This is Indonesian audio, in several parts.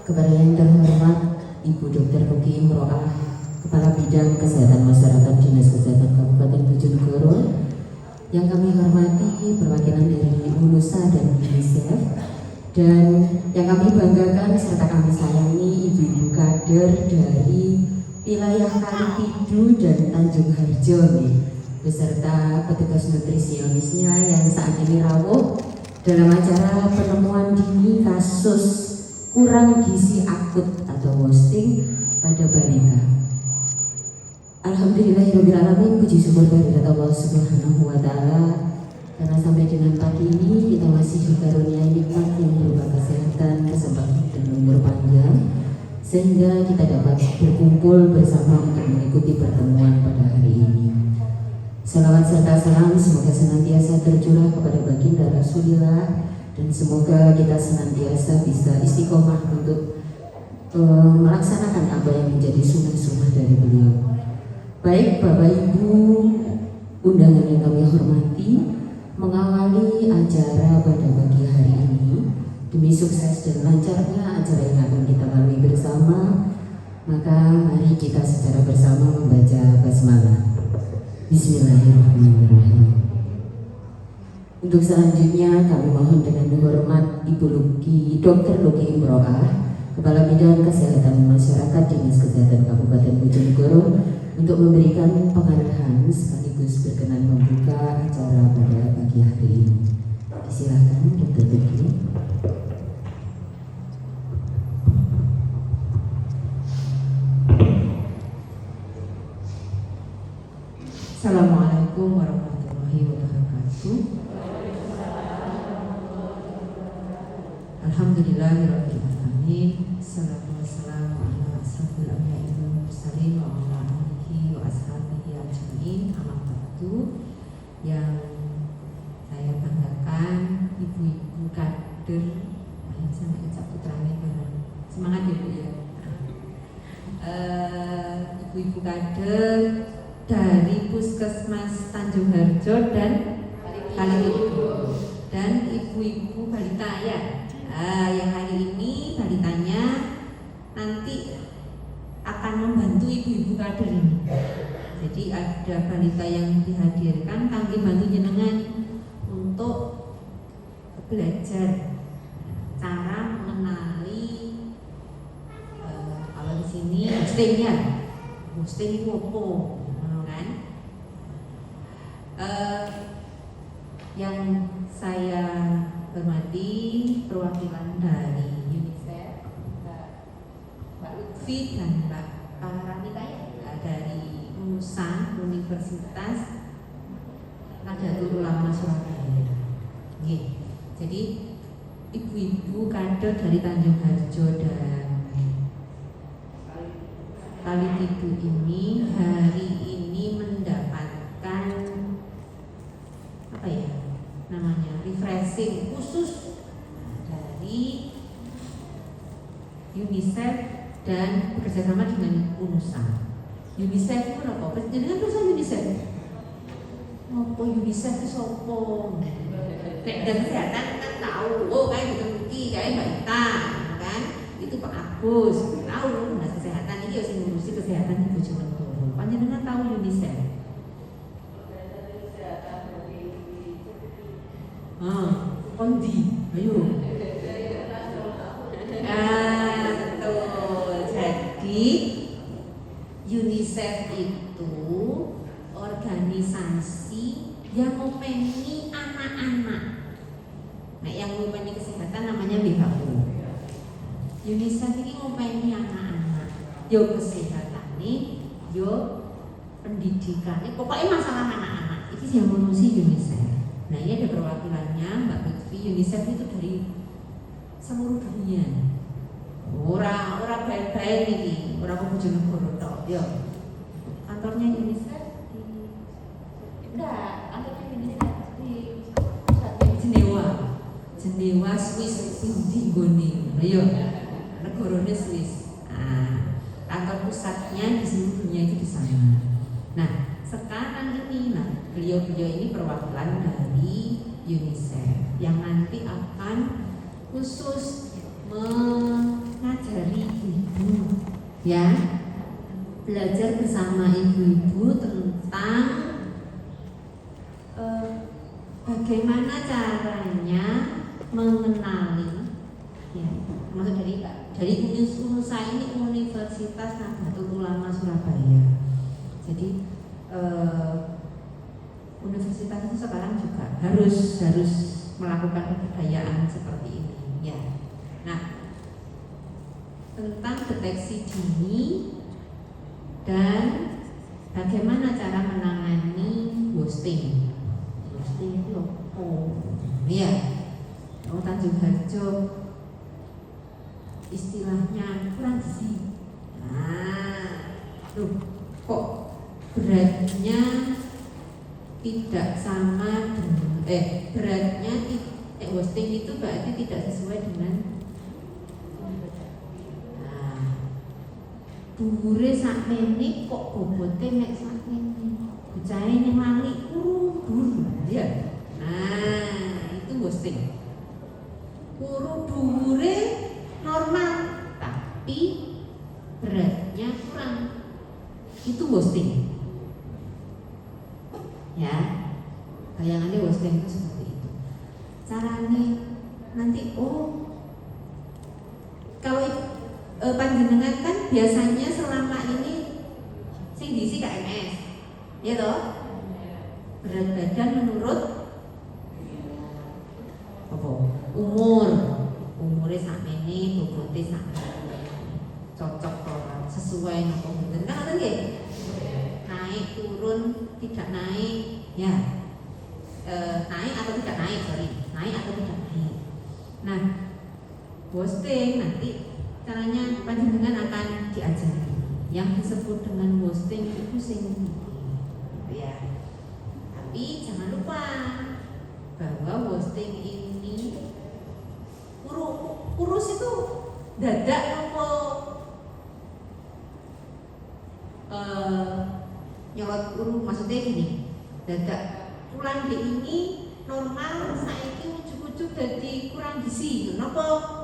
Kepada yang terhormat Ibu Dr. Luki Imro'ah, Kepala Bidang Kesehatan Masyarakat Dinas Kesehatan Kabupaten Bojonegoro, yang kami hormati perwakilan dari UNUSA dan UNICEF, dan yang kami banggakan serta kami sayangi ibu-ibu kader dari wilayah Kalipidu dan Tanjung Harjo beserta petugas nutrisionisnya yang saat ini rawuh dalam acara penemuan dini kasus kurang gizi akut atau wasting pada balita. Alhamdulillahirrahmanirrahim, puji syukur kehadirat Allah Subhanahu wa Ta'ala, karena sampai dengan pagi ini kita masih dikaruniai nikmat yang berupa kesehatan, kesempatan dan umur panjang, sehingga kita dapat berkumpul bersama untuk mengikuti pertemuan pada hari ini. Salawat serta salam semoga senantiasa tercurah kepada baginda Rasulullah, dan semoga kita senantiasa bisa istiqomah untuk melaksanakan apa yang menjadi sunnah-sunnah dari beliau. Baik Bapak Ibu undangan yang kami hormati, mengawali acara pada pagi hari ini demi sukses dan lancarnya acara yang akan kita lalui bersama, maka mari kita secara bersama membaca basmalah. Bismillahirrahmanirrahim. Untuk selanjutnya kami mohon dengan hormat Ibu Dr. Luki Imro'ah, Kepala Bidang Kesehatan Masyarakat Dinas Kesehatan Kabupaten Bojonegoro, untuk memberikan pengarahan sekaligus berkenan membuka acara pada pagi hari ini. Silakan Dr. Luki. Assalamualaikum warahmatullahi wabarakatuh. Alhamdulillahirrahmanirrahim. Assalatu wassalamu ala asrafil anbiya'i wal mursalin wa ala alihi wa ashabihi ajma'in. Amma ba'du. Yang saya banggakan ibu-ibu kader, sampai kecap putranya bareng. Semangat ya Bu ya. Ibu-ibu kader dari Puskesmas Tanjung Harjo dan Kalipidu, dan ibu-ibu balita ya. Yang hari ini balitanya nanti akan membantu ibu-ibu kader ini. Jadi ada balita yang dihadirkan kangge bantu jenengan untuk belajar cara mengenali kalau di sini hosting ya, hosting itu apa, kan? Yang saya hormati perwakilan dari UNICEF, Mbak Lutfi dan Mbak Ranika ya, dari UNUSA Universitas Nahdlatul Ulama Surabaya. Jadi ibu-ibu kader dari Tanjung Harjo dan Kalipidu ini hari ini mendapatkan apa ya namanya, refreshing khusus dari UNICEF dan bekerjasama dengan UNUSA. UNICEF itu apa? Jadi kan perusahaan UNICEF. Apa UNICEF itu sopo? Dan kesehatan kan tahu, oh kayak gitu, kayak Mbak Ita, kan? Itu Pak Agus, tahu Dinas Kesehatan ini harus ngurusi kesehatan di Bojonegoro. Panjenengan tahu UNICEF? Kondi, ayo. Betul. Jadi UNICEF itu organisasi yang ngopeni anak-anak. Nah, yang ngopeni kesehatan namanya WHO. UNICEF ini ngopeni anak-anak. Yo kesehatan nih, yo pendidikan nih. Pokoknya masalah anak-anak. Ini yang ngurusi UNICEF. Nah, ini ada perwakilannya Mbak Lutfi. UNICEF itu dari seluruh dunia. Orang baik-baik ini, orang Bojonegoro tok. Yo. Kantornya UNICEF kantornya UNICEF di Jenewa, Swiss, Indi Goni. Ayo. Negaranya Swiss. Kantor pusatnya di seluruh dunia itu di sana. Nah, sekarang ini, beliau-beliau ini perwakilan dari UNICEF yang nanti akan khusus mengajari ya, belajar bersama ibu-ibu tentang bagaimana caranya mengenali, ya, maksud dari UNUSA ini Universitas Nahdlatul Ulama Surabaya. Jadi universitas itu sekarang juga harus melakukan kebudayaan seperti ini, ya. Nah, tentang deteksi dini dan bagaimana cara menangani ghosting. Ghosting itu ya, Tanjung Harjo istilahnya kurang gizi. Nah, tuh kok beratnya tidak sama dengan beratnya ghosting itu berarti tidak sesuai dengan dhuwure sakmene kok bobote mek sakmene. Bocahe ning lali dhuwur ya. Nah, itu ghosting. Dhuwure normal tapi beratnya kurang. Itu ghosting. Ya. Bayangannya ghosting itu seperti itu. Caranya nanti kalau panjenengan kan biasanya selama ini sing diisi KMS, ya toh? Berat badan menurut apa? Umure sakmene, bobote sakmene. Cocok ora? Sesuai napa mboten? Kan ngoten nggih? Naik turun tidak naik, ya. Naik atau tidak naik, naik atau tidak naik. Nah, ghosting nanti caranya panjenengan akan diajari. Yang disebut dengan ghosting itu sing ya. Tapi jangan lupa bahwa ghosting ini kurus itu dadak apa nyolot urus, maksudnya gini, dadak pulang di ini normal saiki ujug-ujug dadi kurang gizi. Napa?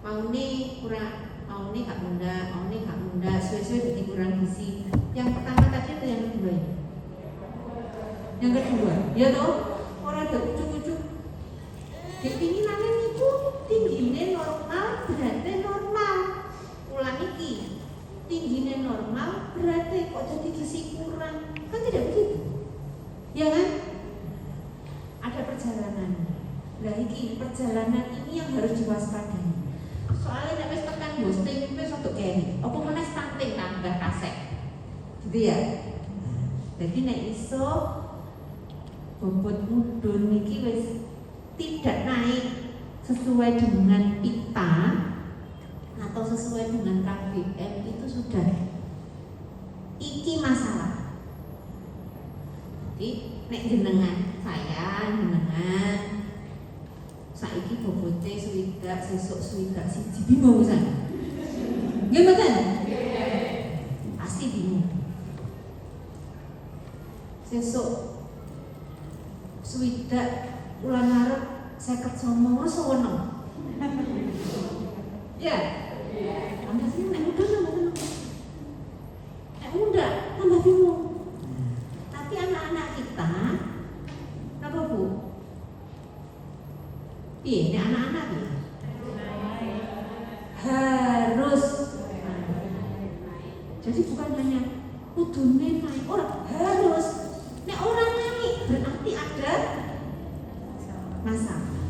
Maune gak munda, suwe-suwe jadi kurang gizi. Yang pertama tadi atau yang kedua ini? Yang kedua, ya toh? Orang ada ujuk-ujuk. Keinginannya itu tingginya normal, beratnya normal. Ulang iki, tingginya normal, beratnya kok jadi gizi kurang? Kan tidak begitu, ya kan? Ada perjalanan. Nah, iki perjalanan ini yang harus diwaspadai. Soalnya nek wis tekan ghosting wis untuk kene. Apa meneh stunting tambah kasek. Gitu ya. Jadi nek iso bobot mudun niki wis tidak naik sesuai dengan pita atau sesuai dengan KBM itu sudah iki masalah. Jadi nek jenengan saiki bobote swidak sesuk swidak siji bingung pisan. Nggih mboten? Pasti bingung. Sesuk swidak ulang ngarep 59 sewono. Ya. Anda sih nek muda mboten. Nek muda tambah bingung. Tapi anak-anak kita apa Bu? Ini anak-anak ya harus, jadi bukan hanya kudune naik, orang harus. Nek orang naik berarti ada masalah.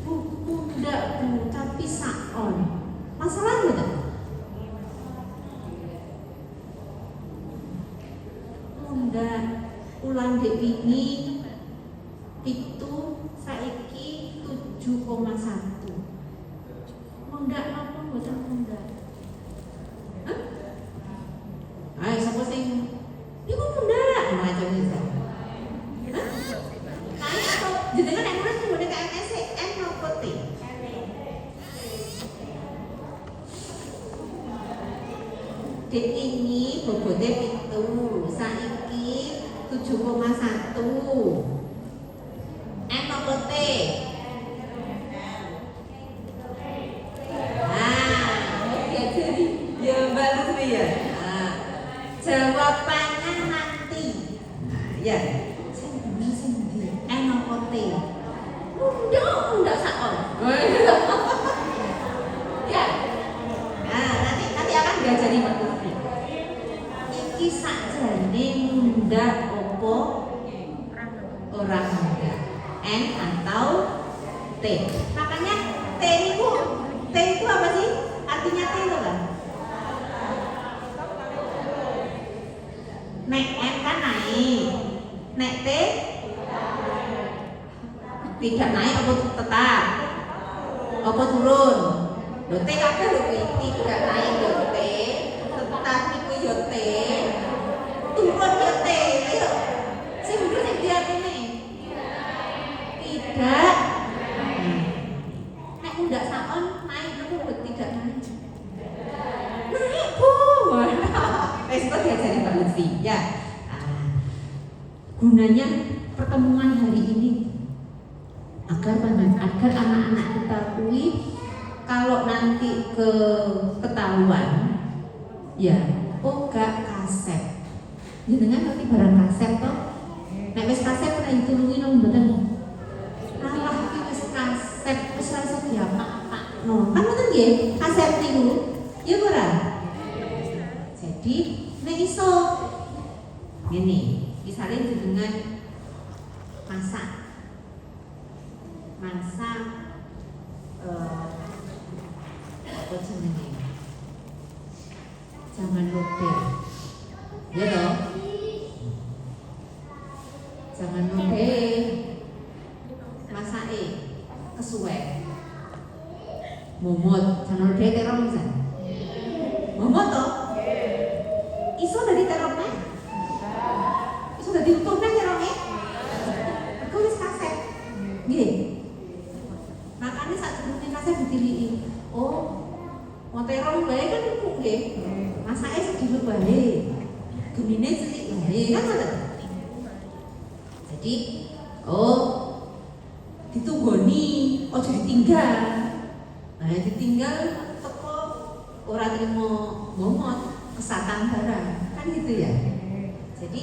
Enggak Bu, tapi saon masalah enggak? Munda ulang dewini itu saiki 7,1. Mundak apa mboten mundak? Hah? Ayo sapa sing iku mundak macam itu. Hah? Naik atau jenengan nek nulis ngene KMS N nopo T? Dek ini bobote itu saiki 7,1. N nopo T? Ya bagus diajari Mbak Lutfi. Iki sakjane munda opo orang muda. N atau T. Makanya T itu apa sih? Artinya T itu kan? Nek N kan naik. Nek T tidak naik apa tetap? Apa turun? Lho T kabeh lho kuwi tidak naik yo T, tetap niku yo T, turun yo T. Ayo. Sing bener sing diartine. Tidak. Nek mundak saon naik niku tidak naik. Naik Bu. Wis kok diajari Mbak Lutfi ya. Gunanya pertemuan hari ini agar anak-anak kita kuwi kalau nanti ketahuan ya gak kaset jenengan nanti barang kaset toh nek wis kaset pernah ditulungi nang mboten alah iki wis kaset wis ora iso diapa-apakno kan mboten nggih kaset niku ya ora jadi nek iso ngene misalnya jenengan masak apa jenenge jangan lodeh ya toh jangan lodeh masake kesuwen momot jangan lodeh terong bisa momot toh iso dari terongnya iso dari utuhnya terongnya aku wis kaset nggih makanya saat sebelumnya kaset ditiliki oh mau terong bae kan iku nggih masake sedhik bae gemine cilik bae kan ngoten jadi ditunggoni ojo ditinggal nah ditinggal teko ora trimo momot kesatan barang kan gitu ya jadi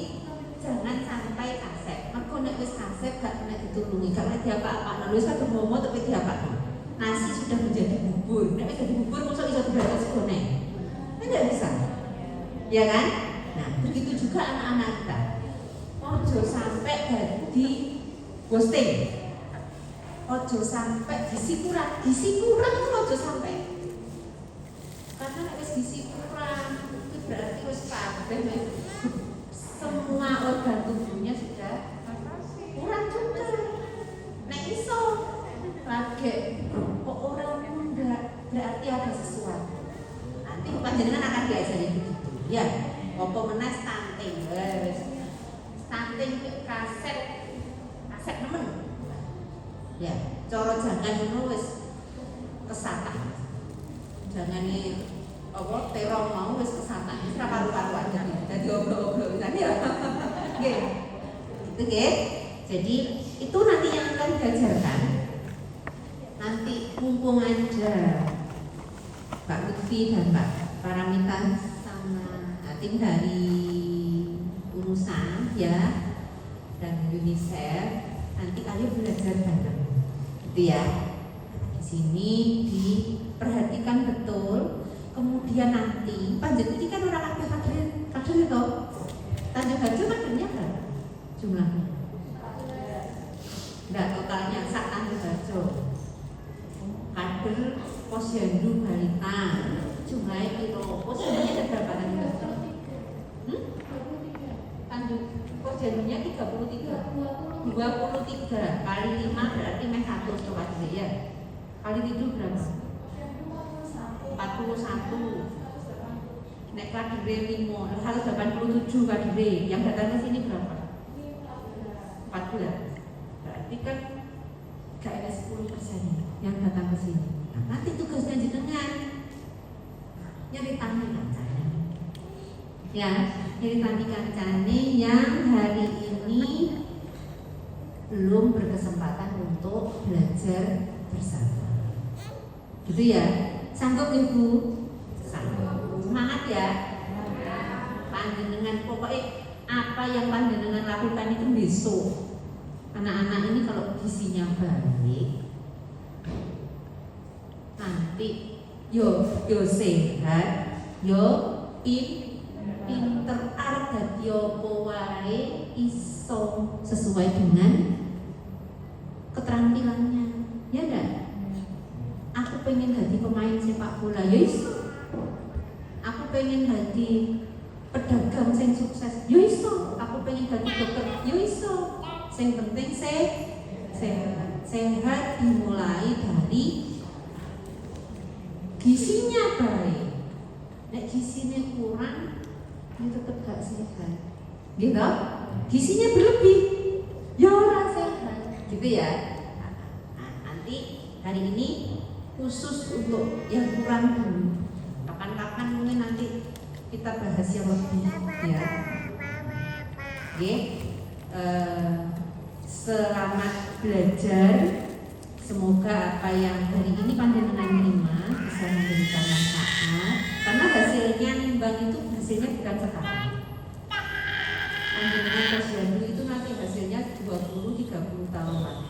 jangan sampai kaset mergo nek wis kaset gak kena ditulungi gak kena diapa-apakno wis kadung momot tapi diapakno nasi sudah menjadi bubur nek wis jadi bubur mosok iso dibaca segone kan enggak bisa ya kan nah begitu juga anak-anak kita ojo sampai jadi ghosting ojo sampai gizi kurang itu ojo sampai karena nek wis gizi kurang itu berarti wis kabeh semua organ tubuhnya sudah kurang juga nek iso lagi kok orang muda berarti ada sesuatu nanti panjenengan akan diajari begitu ya apa meneh stunting stunting kaset nemen ya cara jangan ngono wis kesatan jangane apa terong mau wis kesatan wis ra karu-karuan dadi obrol-obrol kan ya nggih gitu nggih jadi itu nanti yang akan diajarkan nanti mumpung ada Mbak Lutfi dan Mbak Paramita sama tim dari urusan ya dan UNICEF nanti kalian belajar bareng gitu ya di sini diperhatikan betul kemudian nanti panjang ini kan orang kader itu Tanjung Harjo kadernya berapa jumlahnya enggak totalnya sak Tanjung Harjo kader Posyandu Balita jumlahnya kilo Posyandunya ada berapa Tanjung Harjo? Tanjung Posyandunya 23 kali 5 berarti mes 1 coba dulu ya kali itu berapa? 41 nek kadire 5 harus 87 kadire yang datang ke sini berapa? 14 berarti kan gak ada 10% yang datang ke sini nah, nanti tugasnya jenengan nyeritain kancane ya nyeritain kancane yang hari ini belum berkesempatan untuk belajar bersama gitu ya sanggup Ibu? Sanggup semangat ya panjenengan pokoknya apa yang panjenengan lakukan itu besok anak-anak ini kalau gizinya baik nanti yo sehat Yo pinter arep dadi apa wae iso sesuai dengan keterampilannya. Ya enggak? Aku pengen jadi pemain sepak bola, ya iso. Aku pengen jadi pedagang sing sukses, ya iso. Aku pengen jadi dokter, ya iso. Sing penting sehat dimulai dari gizinya baik. Nek gizinya kurang, ya tetap gak sehat. Gitu? Gizinya berlebih, ya ora sehat. Gitu ya. Nanti hari ini khusus untuk yang kurang dulu. Kapan-kapan mungkin nanti kita bahas yang lebih ya. Oke. Selamat belajar. Semoga apa yang hari ini panjenengan terima bisa memberikan manfaat. Karena hasilnya nimbang itu hasilnya bukan sekarang. Panjenengan posyandu itu nanti hasilnya 20-30 tahun lagi.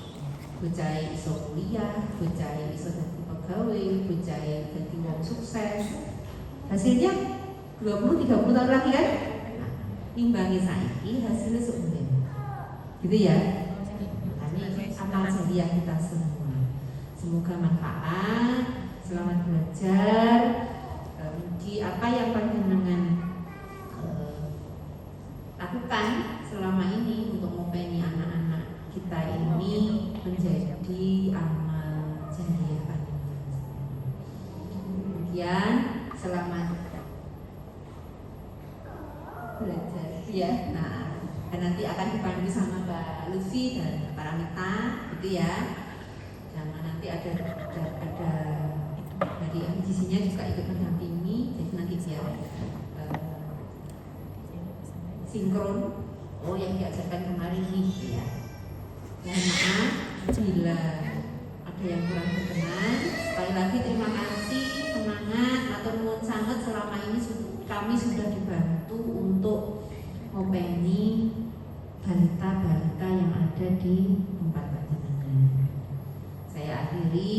Bocah iso kuliah, bocah iso dadi pegawai, bocah dadi wong sukses. Hasilnya 20-30 tahun lagi kan? Nimbangi saiki hasilnya seumur. Gitu ya. Ini amal jariah kita semua. Semoga manfaat. Selamat belajar. Mugi apa yang panjenengan lakukan selama ini untuk ngopeni anak-anak kita ini menjadi amal jariah panjenengan. Kemudian selamat belajar ya. Nah, dan nanti akan dipandu sama Mbak Lutfi dan para Mita, gitu ya. Jangan nanti ada dari MGC-nya juga ikut mendampingi, jadi nanti biar sinkron. Oh, yang diajarkan kemarin nih ya. Mohon maaf bila ada yang kurang berkenan. Sekali lagi terima kasih, semangat, matur nuwun sangat. Selama ini kami sudah dibantu untuk ngopeni balita-balita yang ada di tempat panjenengan. Saya akhiri.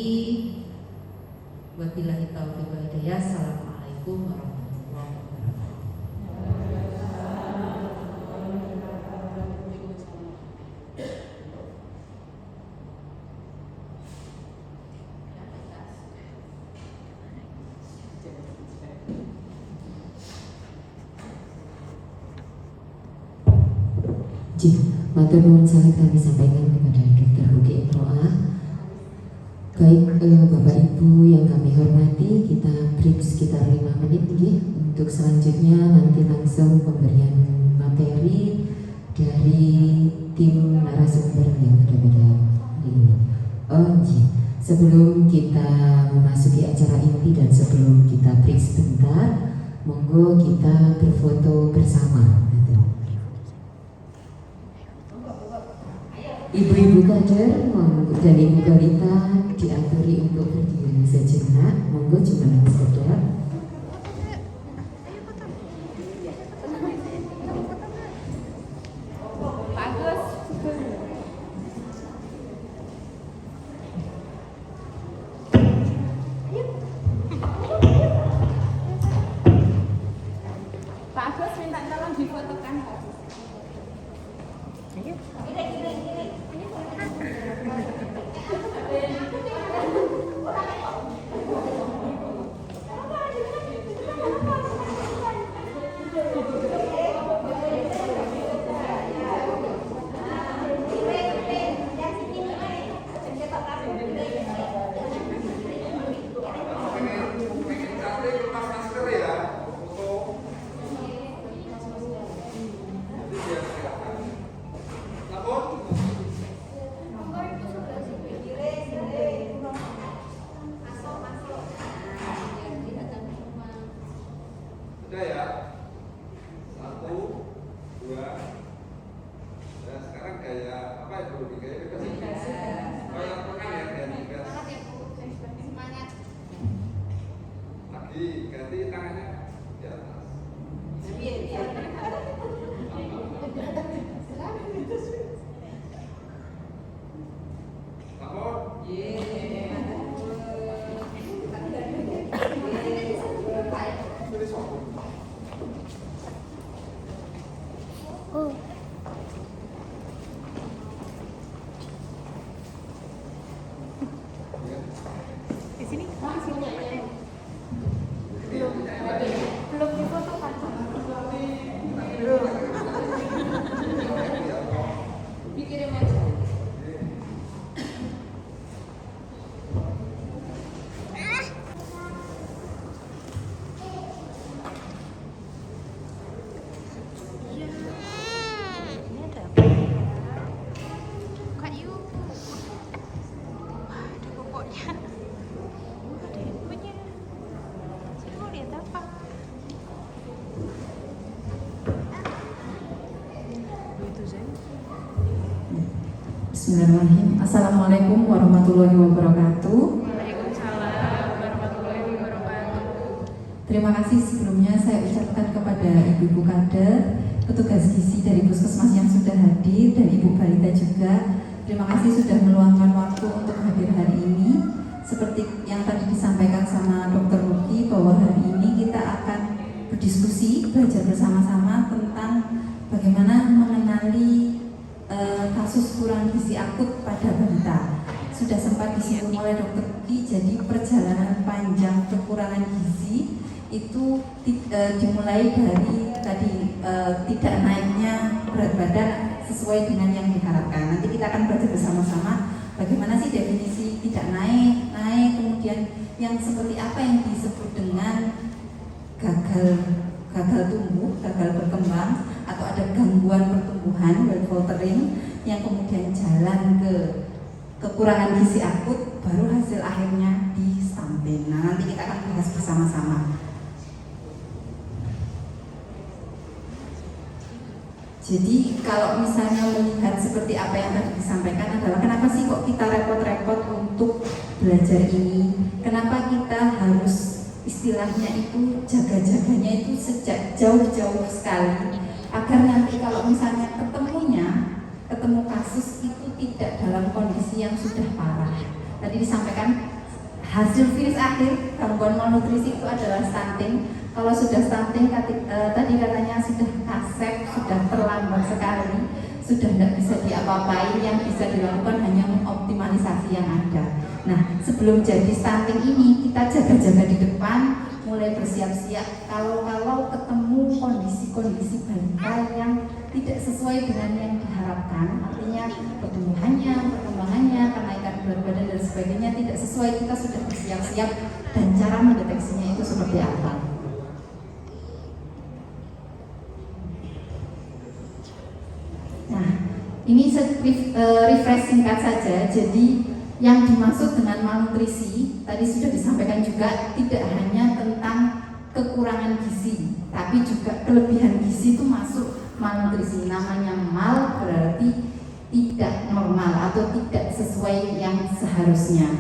Wabillahi taufiq wal hidayah. Assalamualaikum warahmatullahi wabarakatuh. Matur nuwun sangat kami sampaikan kepada Dr. Ruki Imro'ah. Baik Bapak Ibu yang kami hormati, kita break sekitar 5 menit nih. Untuk selanjutnya nanti langsung pemberian materi dari tim narasumber yang ada pada hari ini. Sebelum kita memasuki acara inti dan sebelum kita break sebentar, monggo kita berfoto bersama. Ibu-ibu kader dan ibu balita diaturi untuk berdiri sejenak. Monggo cuma sekedar. Bismillahirrahmanirrahim. Assalamualaikum warahmatullahi wabarakatuh. Waalaikumsalam warahmatullahi wabarakatuh. Terima kasih sebelumnya saya ucapkan kepada ibu-ibu kader, petugas gizi dari puskesmas yang sudah hadir, dan ibu balita juga. Terima kasih sudah meluangkan waktu untuk hadir hari ini. Seperti yang tadi disampaikan sama Dr. Ruki, bahwa hari ini kita akan berdiskusi, belajar bersama-sama tentang bagaimana mengenali kasus kurang gizi akut pada balita. Sudah sempat disinggung oleh Dr. Ruki, jadi perjalanan panjang kekurangan gizi itu dimulai dari tadi tidak naiknya berat badan sesuai dengan yang diharapkan. Nanti kita akan belajar bersama-sama bagaimana sih definisi tidak naik, kemudian yang seperti apa yang disebut dengan gagal tumbuh, gagal berkembang, atau ada gangguan pertumbuhan, well faltering, yang kemudian jalan ke kekurangan gizi akut, baru hasil akhirnya di stunting. Nah, nanti kita akan bahas bersama-sama. Jadi kalau misalnya melihat seperti apa yang tadi disampaikan adalah kenapa sih kok kita repot-repot untuk belajar ini? Kenapa kita harus istilahnya itu jaga-jaganya itu sejak jauh-jauh sekali, agar nanti kalau misalnya ketemu kasus itu tidak dalam kondisi yang sudah parah. Tadi disampaikan hasil finish akhir gangguan malnutrisi itu adalah stunting. Kalau sudah stunting tadi katanya sudah kasep, sudah terlambat sekali, sudah tidak bisa diapa-apain, yang bisa dilakukan hanya mengoptimalisasi yang ada. Nah, sebelum jadi stunting ini kita jaga-jaga di depan, mulai bersiap-siap kalau ketemu kondisi-kondisi balita yang tidak sesuai dengan yang diharapkan, artinya pertumbuhannya, perkembangannya, kenaikan berat badan dan sebagainya tidak sesuai, kita sudah bersiap-siap dan cara mendeteksinya itu seperti apa. Nah, ini refresh singkat saja. Jadi yang dimaksud dengan malnutrisi tadi sudah disampaikan juga, tidak hanya tentang kekurangan gizi, tapi juga kelebihan gizi itu masuk malnutrisi. Namanya mal berarti tidak normal atau tidak sesuai yang seharusnya.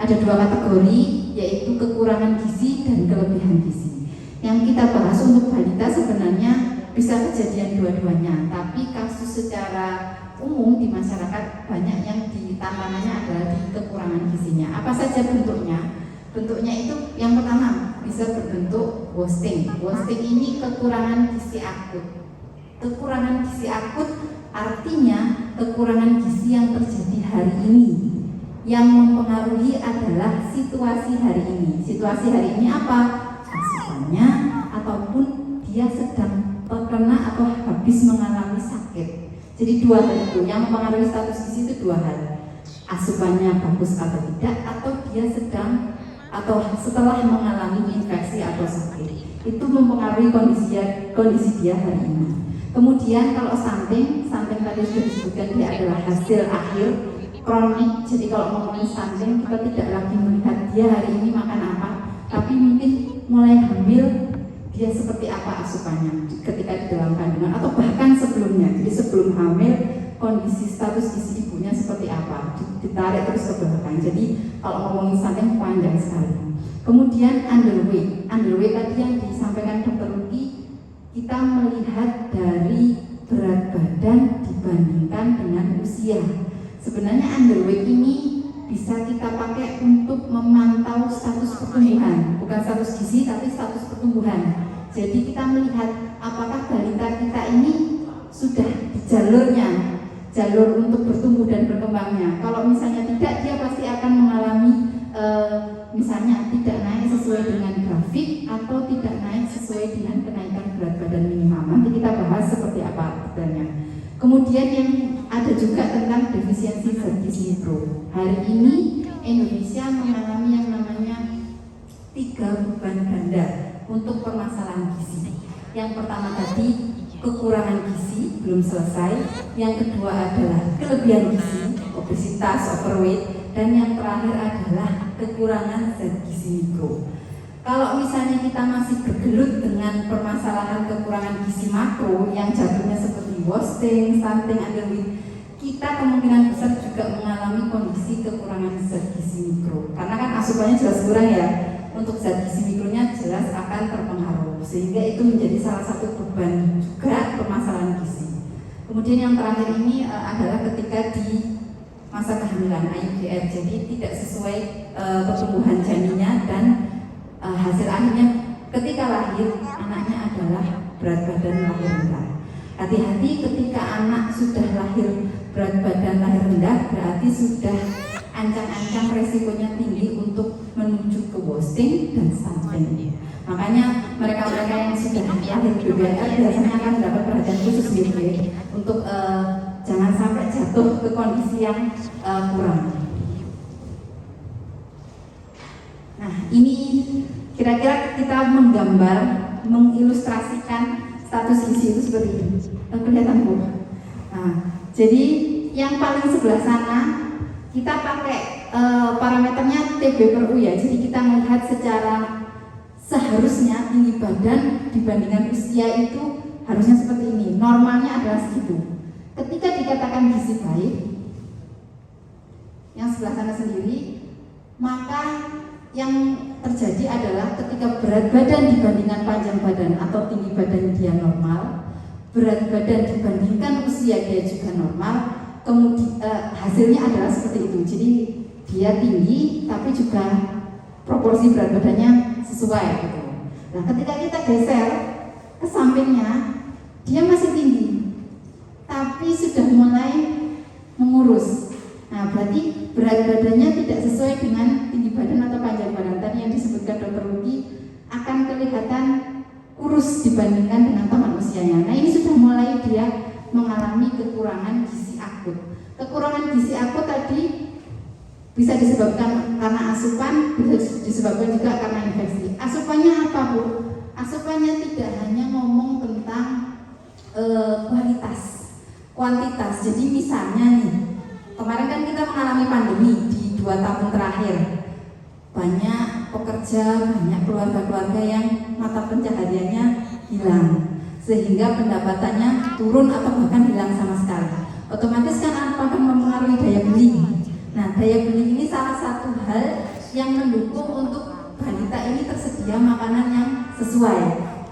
Ada dua kategori, yaitu kekurangan gizi dan kelebihan gizi. Yang kita bahas untuk balita sebenarnya bisa kejadian dua-duanya, tapi kasus secara umum di masyarakat banyak yang tantangannya adalah di kekurangan gizinya. Apa saja bentuknya? Bentuknya itu yang pertama bisa berbentuk wasting. Wasting ini kekurangan gizi akut. Kekurangan gizi akut artinya kekurangan gizi yang terjadi hari ini. Yang mempengaruhi adalah situasi hari ini. Situasi hari ini apa? Asupannya ataupun dia sedang terkena atau habis mengalami sakit. Jadi dua hal itu yang mempengaruhi status gizi itu dua hal. Asupannya bagus atau tidak, atau dia sedang atau setelah mengalami infeksi atau sakit. Itu mempengaruhi kondisi dia hari ini. Kemudian kalau stunting tadi sudah disebutkan dia adalah hasil akhir kronik. Jadi kalau ngomongin stunting kita tidak lagi melihat dia hari ini makan apa, tapi mungkin mulai hamil dia seperti apa asupannya ketika di dalam kandungan atau bahkan sebelumnya. Jadi sebelum hamil kondisi status gizi ibunya seperti apa, ditarik terus ke belakang. Jadi kalau ngomongin stunting panjang sekali. Kemudian underweight tadi yang disampaikan Dr. Ruki, kita melihat dari berat badan dibandingkan dengan usia. Sebenarnya underweight ini bisa kita pakai untuk memantau status pertumbuhan, bukan status gizi tapi status pertumbuhan. Jadi kita melihat apakah balita kita ini sudah di jalur untuk bertumbuh dan berkembangnya. Kalau misalnya tidak, dia pasti akan mengalami misalnya tidak naik sesuai dengan grafik atau tidak naik sesuai dengan kenaikan berat badan minimal. Nanti kita bahas seperti apa detailnya. Kemudian yang ada juga tentang defisiensi zat gizi mikro. Hari ini Indonesia mengalami yang namanya 3 beban ganda untuk permasalahan gizi. Yang pertama tadi kekurangan gizi belum selesai, yang kedua adalah kelebihan gizi, obesitas, overweight, dan yang terakhir adalah kekurangan zat gizi mikro. Kalau misalnya kita masih bergelut dengan permasalahan kekurangan gizi makro yang jatuhnya seperti wasting, stunting, underweight, kita kemungkinan besar juga mengalami kondisi kekurangan zat gizi mikro. Karena kan asupannya jelas kurang ya, untuk zat gizi mikronya jelas akan terpengaruh, sehingga itu menjadi salah satu beban juga permasalahan gizi. Kemudian yang terakhir ini adalah ketika di masa kehamilan IUGR, jadi tidak sesuai pertumbuhan janinnya dan hasil akhirnya ketika lahir anaknya adalah berat badan lahir rendah. Hati-hati ketika anak sudah lahir berat badan lahir rendah, berarti sudah ancang-ancang resikonya tinggi untuk menuju ke wasting dan stunting. Makanya mereka-mereka yang sudah lahir BBR biasanya akan mendapat perhatian khusus gitu ya, untuk jangan sampai jatuh ke kondisi yang kurang. Nah, ini kira-kira kita menggambar, mengilustrasikan status gizi itu seperti ini. Kelihatan Bu? Nah, jadi yang paling sebelah sana kita pakai parameternya TB/U ya. Jadi kita melihat secara seharusnya tinggi badan dibandingkan usia itu harusnya seperti ini. Normalnya adalah segitu. Ketika dikatakan gizi baik, yang sebelah sana sendiri, maka yang terjadi adalah ketika berat badan dibandingkan panjang badan atau tinggi badan dia normal, berat badan dibandingkan usia dia juga normal, kemudian hasilnya adalah seperti itu. Jadi dia tinggi tapi juga proporsi berat badannya sesuai gitu. Nah, ketika kita geser ke sampingnya, dia masih tinggi tapi sudah mulai mengurus. Nah, berarti berat badannya tidak sesuai dengan tinggi badan atau panjang badan. Tadi yang disebutkan Dr. Ruki akan kelihatan kurus dibandingkan dengan teman usianya. Nah, ini sudah mulai dia mengalami kekurangan gizi akut. Kekurangan gizi akut tadi bisa disebabkan karena asupan, bisa disebabkan juga karena infeksi. Asupannya apa, Bu? Asupannya tidak hanya ngomong tentang kuantitas. Jadi misalnya nih, kemarin kan kita mengalami pandemi di 2 tahun terakhir. Banyak pekerja, banyak keluarga-keluarga yang mata pencahariannya hilang, sehingga pendapatannya turun atau bahkan hilang sama sekali. Otomatis kan akan mempengaruhi daya beli. Nah, daya beli ini salah satu hal yang mendukung untuk balita ini tersedia makanan yang sesuai.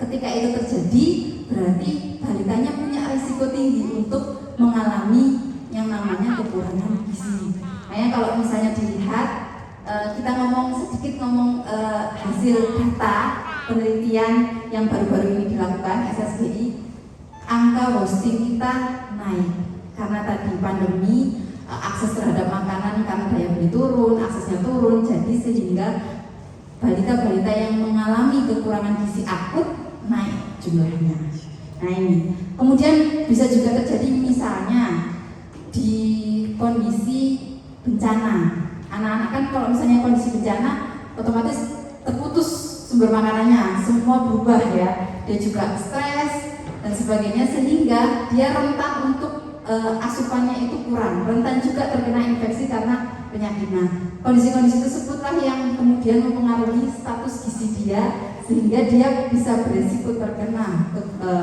Ketika itu terjadi, berarti balitanya punya risiko tinggi untuk mengalami yang namanya kekurangan gizi. Makanya kalau misalnya dilihat, kita sedikit ngomong hasil data penelitian yang baru-baru ini dilakukan SSBI, angka wasting kita naik karena tadi pandemi, akses terhadap makanan karena daya beli turun, aksesnya turun, jadi sehingga balita-balita yang mengalami kekurangan gizi akut naik jumlahnya. Nah, ini kemudian bisa juga terjadi misalnya di kondisi bencana. Anak-anak kan kalau misalnya kondisi bencana otomatis terputus sumber makanannya, semua berubah ya. Dia juga stres dan sebagainya, sehingga dia rentan untuk asupannya itu kurang, rentan juga terkena infeksi karena penyakit. Nah, kondisi-kondisi tersebutlah yang kemudian mempengaruhi status gizi dia, sehingga dia bisa beresiko terkena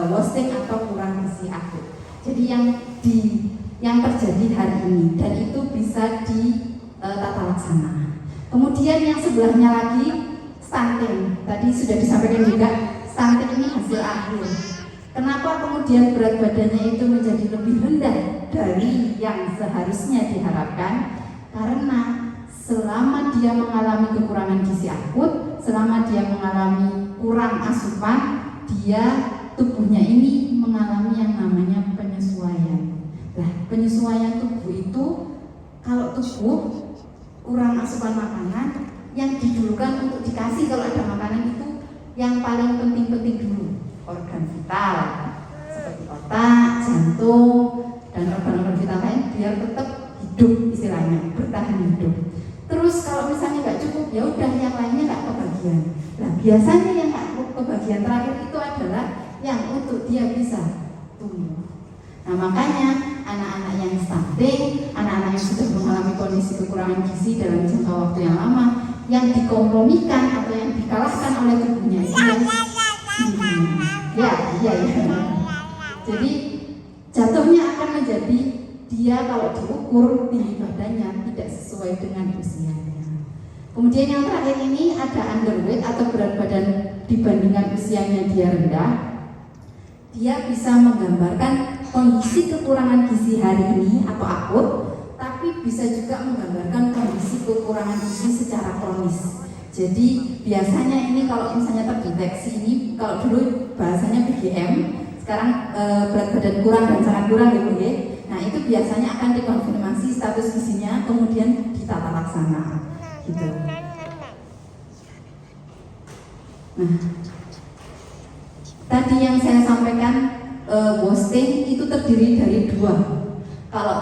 wasting atau kurang gizi akut. Jadi yang terjadi hari ini, dan itu bisa di tata laksana. Kemudian yang sebelahnya lagi stunting. Tadi sudah disampaikan juga, stunting ini hasil akhir. Kenapa kemudian berat badannya itu menjadi lebih rendah dari yang seharusnya diharapkan? Karena selama dia mengalami kekurangan gizi akut, selama dia mengalami kurang asupan, dia tubuhnya ini mengalami yang namanya penyesuaian. Nah, penyesuaian tubuh itu, kalau tubuh kurang asupan makanan, yang didulukan untuk dikasih kalau ada makanan itu yang paling penting-penting dulu, organ vital seperti otak, jantung, dan organ-organ vital lain biar tetap hidup, istilahnya bertahan hidup. Terus kalau misalnya nggak cukup, ya udah yang lainnya nggak kebagian. Nah, biasanya yang nggak kebagian terakhir itu adalah yang untuk dia bisa tumbuh. Nah, makanya anak-anak yang stunting, anak-anak yang sudah mengalami kondisi kekurangan gizi dalam jangka waktu yang lama, yang dikompromikan atau yang dikalahkan oleh tubuhnya itu ya. Jadi jatuhnya akan menjadi dia kalau diukur tinggi badannya tidak sesuai dengan usianya. Kemudian yang terakhir ini ada underweight atau berat badan dibandingkan usianya dia rendah. Dia bisa menggambarkan kondisi kekurangan gizi hari ini atau akut, tapi bisa juga menggambarkan kondisi kekurangan gizi secara kronis. Jadi biasanya ini kalau misalnya terdeteksi ini, kalau dulu bahasanya BGM, sekarang berat badan kurang dan sangat kurang gitu ya. Nah itu biasanya akan dikonfirmasi status gizinya, kemudian ditata laksana gitu. Nah, tadi yang saya sampaikan WOSTENG itu terdiri dari dua. Kalau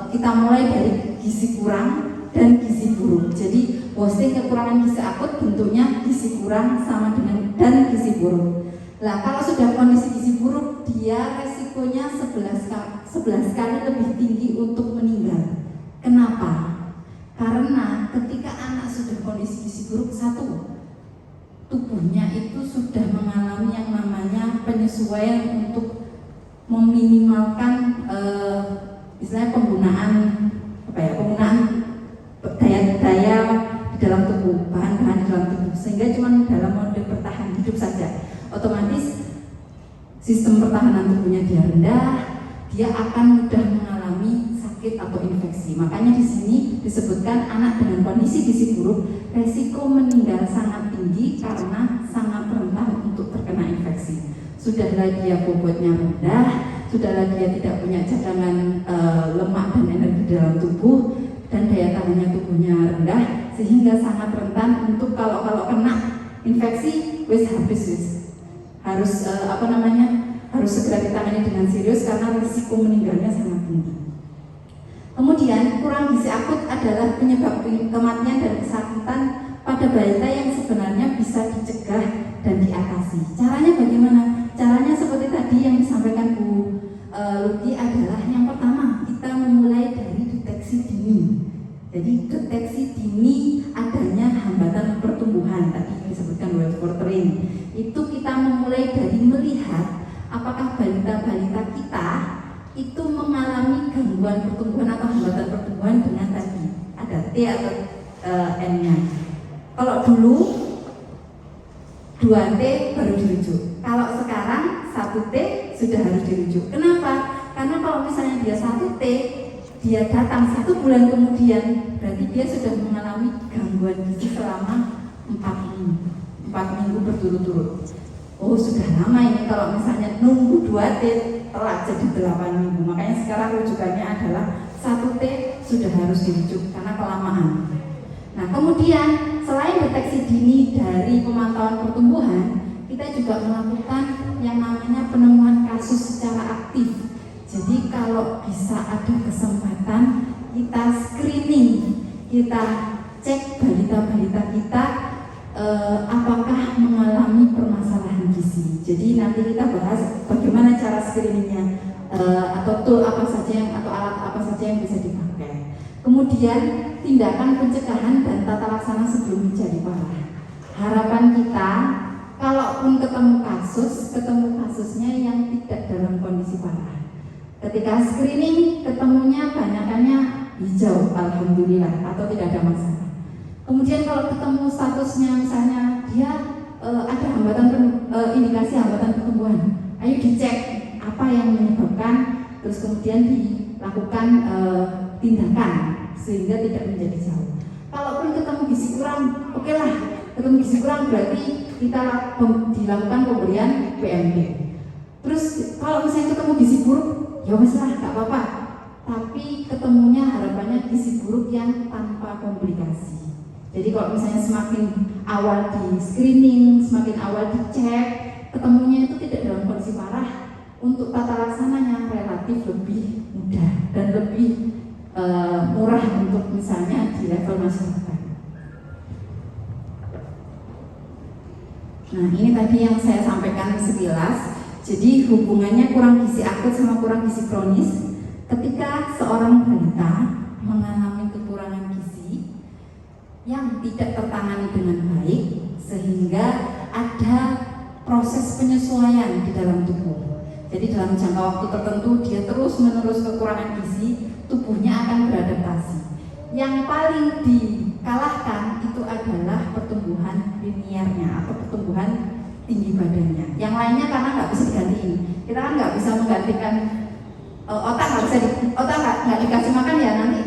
kita mulai dari gizi kurang dan gizi buruk. Jadi WOSTENG kekurangan gizi akut bentuknya gizi kurang sama dengan dan gizi buruk. Nah, kalau sudah kondisi gizi buruk, dia resikonya 11 kali lebih tinggi untuk meninggal. Kenapa? Karena ketika anak sudah kondisi gizi buruk, satu, tubuhnya itu sudah mengalami yang namanya penyesuaian untuk meminimalkan istilahnya penggunaan daya di dalam tubuh, bahan-bahan di dalam tubuh, sehingga cuma dalam mode bertahan hidup saja. Otomatis sistem pertahanan tubuhnya dia rendah, dia akan mudah mengalami sakit atau infeksi. Makanya di sini disebutkan anak dengan kondisi gizi buruk resiko meninggal sangat tinggi karena sangat rentan untuk terkena infeksi. Sudahlah dia bobotnya rendah, sudahlah dia tidak punya cadangan lemak dan energi dalam tubuh, dan daya tahannya tubuhnya rendah, sehingga sangat rentan untuk kalau kena infeksi habis harus harus segera ditangani dengan serius karena risiko meninggalnya sangat tinggi. Kemudian kurang gizi akut adalah penyebab kematian dan kesakitan pada balita yang sebenarnya bisa dicegah dan diatasi. Caranya bagaimana? Caranya seperti tadi yang disampaikan Bu Luki adalah yang pertama, kita memulai dari deteksi dini. Jadi deteksi dini adanya hambatan pertumbuhan, tadi disebutkan World for Train. Itu kita memulai dari melihat apakah balita-balita kita itu mengalami gangguan pertumbuhan atau hambatan pertumbuhan dengan tadi ada T atau N-nya. Kalau dulu 2T baru dirujuk. Kalau sekarang 1T sudah harus dirujuk. Kenapa? Karena kalau misalnya dia 1T, dia datang 1 bulan kemudian, berarti dia sudah mengalami gangguan gizi selama 4 minggu berturut-turut. Oh sudah lama ini kalau misalnya nunggu 2T telat jadi 8 minggu. Makanya sekarang rujukannya adalah 1T sudah harus dirujuk karena kelamaan. Nah kemudian selain deteksi dini dari pemantauan pertumbuhan, kita juga melakukan yang namanya penemuan kasus secara aktif. Jadi kalau bisa ada kesempatan kita screening, kita cek balita-balita kita apakah mengalami permasalahan gizi. Jadi nanti kita bahas bagaimana cara screeningnya, atau tool apa saja atau alat apa saja yang bisa dipakai. Kemudian tindakan pencegahan dan tata laksana sebelum menjadi parah. Harapan kita, kalaupun ketemu kasusnya yang tidak dalam kondisi parah. Ketika screening ketemunya banyakannya hijau, alhamdulillah, atau tidak ada masalah. Kemudian kalau ketemu statusnya misalnya dia ada indikasi hambatan pertumbuhan, ayo dicek apa yang menyebabkan, terus kemudian dilakukan tindakan sehingga tidak menjadi jauh. Kalaupun ketemu gizi kurang, oke lah, ketemu gizi kurang berarti kita dilakukan pemberian PMP. Terus kalau misalnya ketemu gizi buruk, ya wes lah, nggak apa-apa. Tapi ketemunya harapannya gizi buruk yang tanpa komplikasi. Jadi kalau misalnya semakin awal di screening, semakin awal dicek, ketemunya itu tidak dalam kondisi parah, untuk tata laksananya relatif lebih mudah dan lebih murah untuk misalnya di level masyarakat. Nah ini tadi yang saya sampaikan sekilas. Jadi hubungannya kurang gizi akut sama kurang gizi kronis. Ketika seorang balita mengalami kekurangan gizi yang tidak tertangani dengan baik, sehingga ada proses penyesuaian di dalam tubuh. Jadi dalam jangka waktu tertentu dia terus-menerus kekurangan gizi, tubuhnya akan beradaptasi. Yang paling dikalahkan itu adalah pertumbuhan linearnya atau pertumbuhan tinggi badannya. Yang lainnya karena nggak bisa digantiin. Kita kan nggak bisa menggantikan otak nggak dikasih makan ya nanti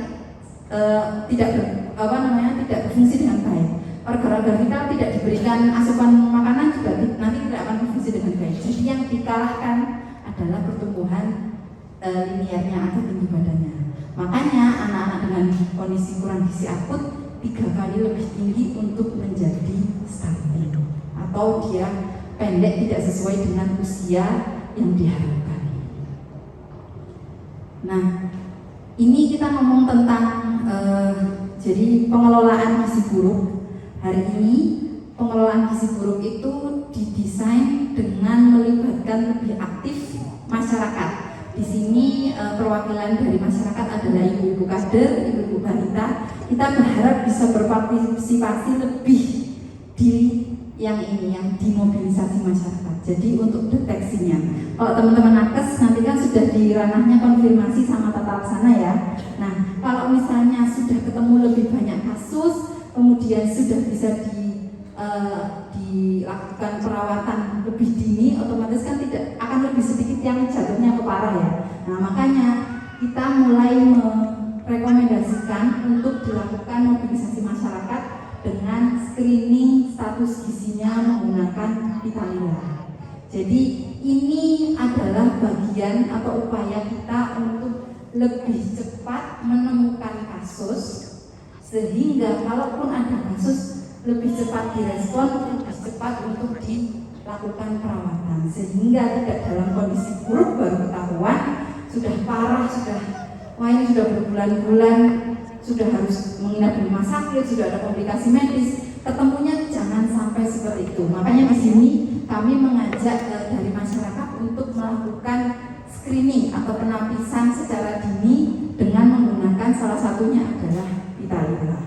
tidak berfungsi dengan baik. Organ-organ vital tidak diberikan asupan makanan juga nanti tidak akan berfungsi dengan baik. Jadi yang dikalahkan adalah pertumbuhan linearnya atau tinggi badannya. Makanya anak-anak dengan kondisi kurang gizi akut 3 kali lebih tinggi untuk menjadi stunting atau dia pendek tidak sesuai dengan usia yang diharapkan. Nah, ini kita ngomong tentang jadi pengelolaan gizi buruk. Hari ini pengelolaan gizi buruk itu didesain dengan melibatkan lebih aktif masyarakat. Di sini perwakilan dari masyarakat adalah ibu-ibu kader, ibu-ibu balita. Kita berharap bisa berpartisipasi lebih di yang dimobilisasi masyarakat. Jadi untuk deteksinya, kalau teman-teman nakes nanti kan sudah di ranahnya konfirmasi sama tata laksana ya. Nah, kalau misalnya sudah ketemu lebih banyak kasus, kemudian sudah bisa dilakukan perawatan lebih dini, otomatis kan tidak akan lebih sedikit yang jatuhnya ke parah ya. Nah, makanya kita mulai merekomendasikan untuk dilakukan mobilisasi masyarakat dengan screening status gizinya menggunakan Vitalila. Jadi ini adalah bagian atau upaya kita untuk lebih cepat menemukan kasus, sehingga kalaupun ada kasus lebih cepat direspon, lebih cepat untuk dilakukan perawatan, sehingga tidak dalam kondisi buruk baru ketahuan, sudah parah, ini sudah berbulan-bulan, sudah harus menginap di rumah sakit, sudah ada komplikasi medis, ketemunya jangan sampai seperti itu. Makanya di sini kami mengajak dari masyarakat untuk melakukan screening atau penapisan secara dini dengan menggunakan salah satunya adalah Vitalila.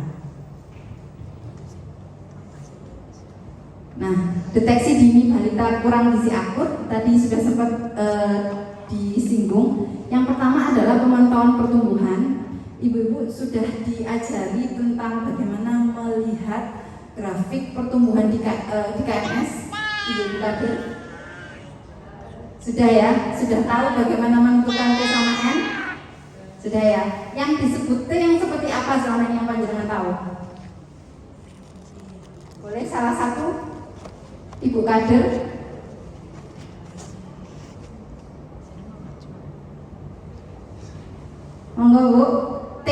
Nah, deteksi dini balita kurang gizi akut tadi sudah sempat disinggung. Yang pertama adalah pemantauan pertumbuhan. Ibu-ibu sudah diajari tentang bagaimana melihat grafik pertumbuhan di KMS. Ibu-ibu kader sudah ya, sudah tahu bagaimana menentukan T sama N? Sudah ya. Yang disebut T yang seperti apa selama ini yang panjenengan tahu? Boleh salah satu ibu kader? Monggo Bu. T,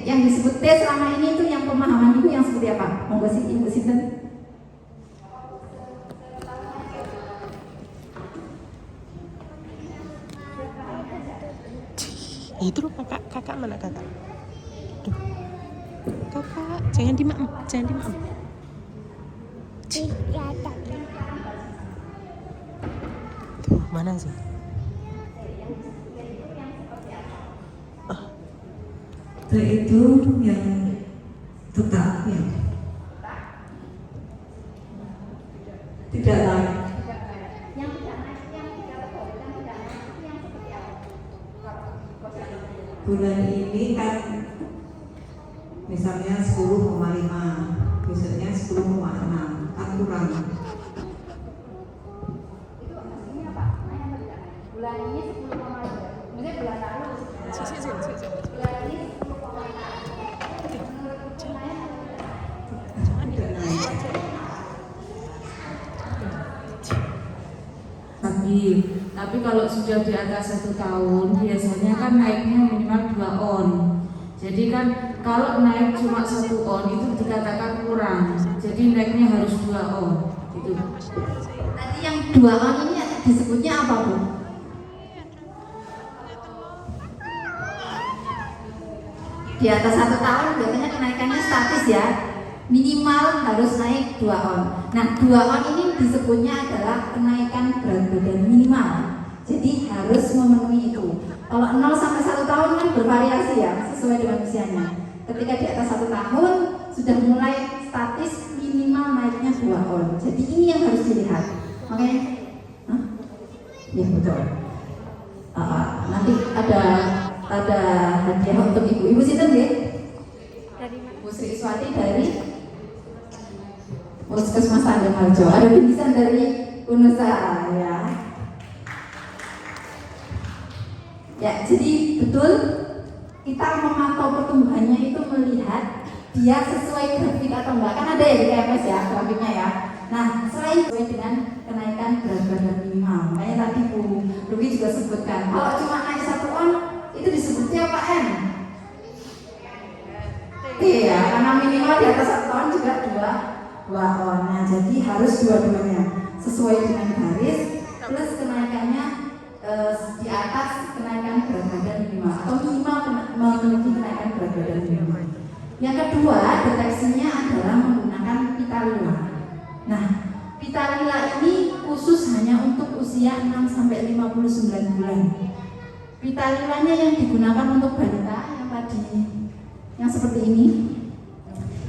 yang disebut T selama ini itu yang pemahaman Ibu yang seperti apa? Monggo sih Ibu Sinten. Itu loh kakak mana kakak? Duh. Kakak, jangan dimaem. Tuh, mana sih? Itu yang tetap ya. Tidak lain. Bulan ini kan misalnya 10,5, besoknya 10,6, kan kurang. Bulan ini 10,2. Maksudnya bulan lalu. Bulan ini 10,6. Tapi kalau sudah di atas 1 tahun biasanya kan naiknya minimal 2 on. Jadi kan kalau naik cuma 1 on itu dikatakan kurang. Jadi naiknya harus 2 on. Gitu. Tadi yang 2 on ini disebutnya apa Bu? Di atas 1 tahun biasanya kenaikannya statis ya. Minimal harus naik 2 on. Nah, 2 on ini disebutnya adalah kenaikan berat badan minimal. Jadi harus memenuhi itu. Kalau 0 sampai 1 tahun kan bervariasi ya, sesuai dengan usianya. Ketika di atas 1 tahun sudah mulai statis, minimal naiknya 2 on. Jadi ini yang harus dilihat. Makanya, ya betul. Nanti ada hadiah untuk ibu Sinten nggih? Dari mana? Bu Sri Iswati dari Puskesmas Tanjung Harjo. Ada bingkisan dari Unusa ya. Ya, jadi betul kita memantau pertumbuhannya itu melihat dia sesuai grafik atau enggak. Kan ada ya di KMS ya grafiknya ya. Nah, selain sesuai dengan kenaikan berat badan minimal, makanya tadi Bu Rugi juga sebutkan kalau cuma naik 1 on itu disebutnya apa M? Iya, karena minimal di atas 1 ton juga 2 on. Nah, jadi harus dua-duanya sesuai dengan garis plus kenaikannya di atas kenaikan berat badan minimal atau minimal memiliki kenaikan berat badan minimal. Yang kedua, deteksinya adalah menggunakan pita lila. Nah, pita lila ini khusus hanya untuk usia 6 sampai 59 bulan. Pita lilanya yang digunakan untuk balita yang tadi yang seperti ini.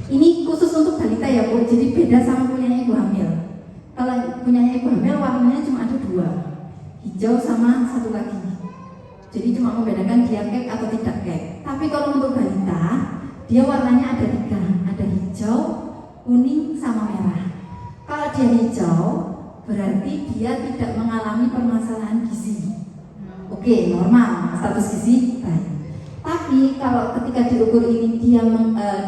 Ini khusus untuk balita ya Bu, jadi beda sama punyanya ibu hamil. Kalau punyanya ibu hamil warnanya cuma ada 2, hijau sama satu lagi. Jadi cuma membedakan dia kek atau tidak kek. Tapi kalau untuk balita, dia warnanya ada 3, ada hijau, kuning sama merah. Kalau dia hijau, berarti dia tidak mengalami permasalahan gizi. Oke, normal, status gizi baik. Tapi kalau ketika diukur ini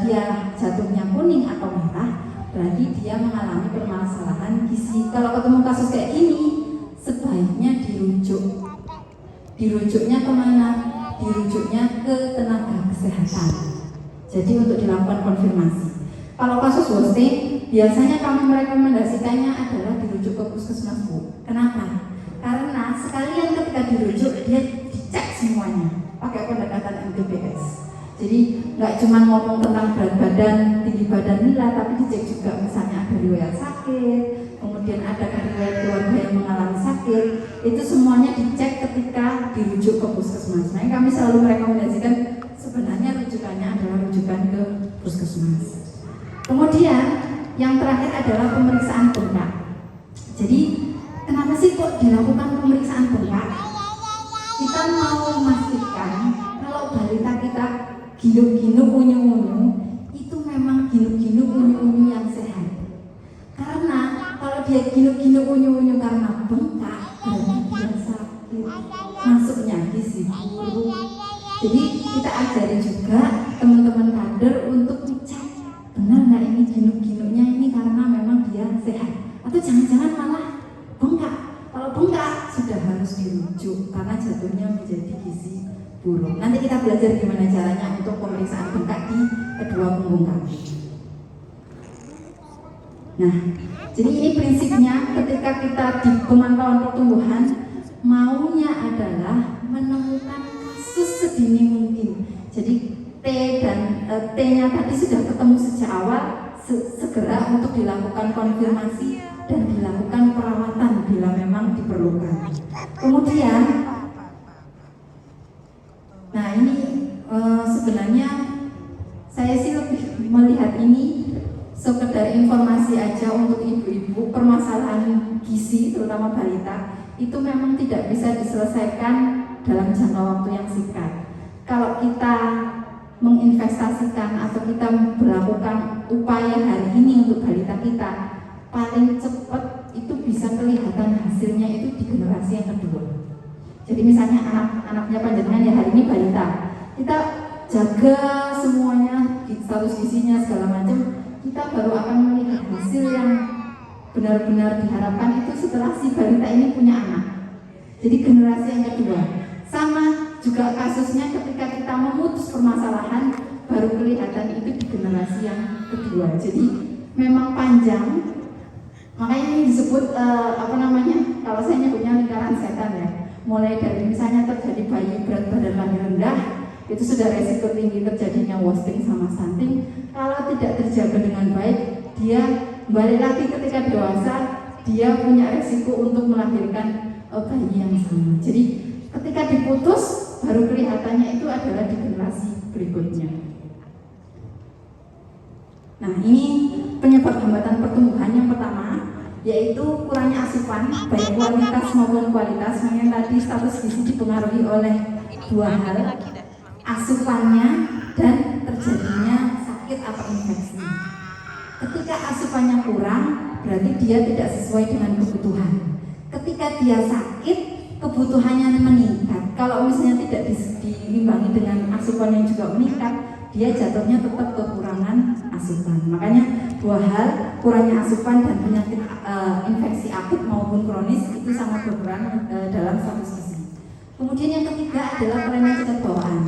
dia jatuhnya kuning atau merah, berarti dia mengalami permasalahan gizi. Kalau ketemu kasus kayak ini, sebaiknya dirujuk. Dirujuknya kemana? Dirujuknya ke tenaga kesehatan. Jadi untuk dilakukan konfirmasi. Kalau kasus wasting, biasanya kami merekomendasikannya adalah dirujuk ke puskesmas Bu. Kenapa? Karena sekalian ketika dirujuk dia dicek semuanya pakai pendekatan MTBS. Jadi nggak cuma ngomong tentang berat badan, tinggi badan nila, tapi dicek juga misalnya ada riwayat sakit, kemudian ada riwayat keluarga yang mengalami sakit. Itu semuanya dicek ketika dirujuk ke puskesmas. Nah, kami selalu merekomendasikan sebenarnya rujukannya adalah rujukan ke puskesmas. Kemudian yang terakhir adalah pemeriksaan bengkak. Jadi kenapa sih kok dilakukan pemeriksaan bengkak? Kita mau memastikan kalau balita kita ginuk-ginuk unyu-unyu itu memang ginuk-ginuk unyu-unyu yang sehat. Karena kalau dia ginuk-ginuk unyu-unyu karena bengkak, berarti dia sakit, masuknya gizi buruk. Jadi kita ajari juga teman-teman kader untuk dicek benar nggak ini ginuk-ginuknya ini karena memang dia sehat atau jangan-jangan malah bengkak. Kalau bengkak sudah harus dirujuk karena jatuhnya menjadi gizi buruk. Nanti kita belajar gimana caranya untuk pemeriksaan bengkak di kedua punggung kaki. Nah, jadi ini prinsipnya ketika kita di pemantauan pertumbuhan maunya adalah menemukan kasus sedini mungkin. Jadi T-nya tadi sudah ketemu sejak awal, segera untuk dilakukan konfirmasi dan dilakukan perawatan bila memang diperlukan. Kemudian, nah ini sebenarnya saya sih lebih melihat ini sekedar informasi aja untuk ibu-ibu. Permasalahan gizi terutama balita itu memang tidak bisa diselesaikan dalam jangka waktu yang singkat. Kalau kita menginvestasikan atau kita melakukan upaya hari ini untuk balita kita, paling cepat itu bisa kelihatan hasilnya itu di generasi yang kedua. Jadi misalnya anak-anaknya panjenengan ya hari ini balita, kita jaga semuanya, status gizinya segala macam, kita baru akan melihat hasil yang benar-benar diharapkan itu setelah si balita ini punya anak. Jadi generasi yang kedua. Sama juga kasusnya ketika kita memutus permasalahan, baru kelihatan itu di generasi yang kedua. Jadi memang panjang. Makanya ini disebut kalau saya nyebutnya lingkaran setan ya. Mulai dari misalnya terjadi bayi berat badan lahir rendah, itu sudah resiko tinggi terjadinya wasting sama stunting. Kalau tidak terjaga dengan baik, dia balik lagi ketika dewasa, dia punya resiko untuk melahirkan bayi yang sama. Jadi ketika diputus, baru kelihatannya itu adalah di generasi berikutnya. Nah, ini penyebab hambatan pertumbuhan yang pertama yaitu kurangnya asupan baik kualitas maupun kualitas. Makanya tadi status gizi dipengaruhi oleh dua hal, asupannya dan terjadinya sakit atau infeksi. Ketika asupannya kurang, berarti dia tidak sesuai dengan kebutuhan. Ketika dia sakit, kebutuhannya meningkat. Kalau misalnya tidak diimbangi dengan asupan yang juga meningkat, dia jatuhnya tetap kekurangan asupan. Makanya dua hal, kurangnya asupan dan penyakit infeksi akut maupun kronis itu sangat berperan dalam status gizi. Kemudian yang ketiga adalah kelainan cacat bawaan.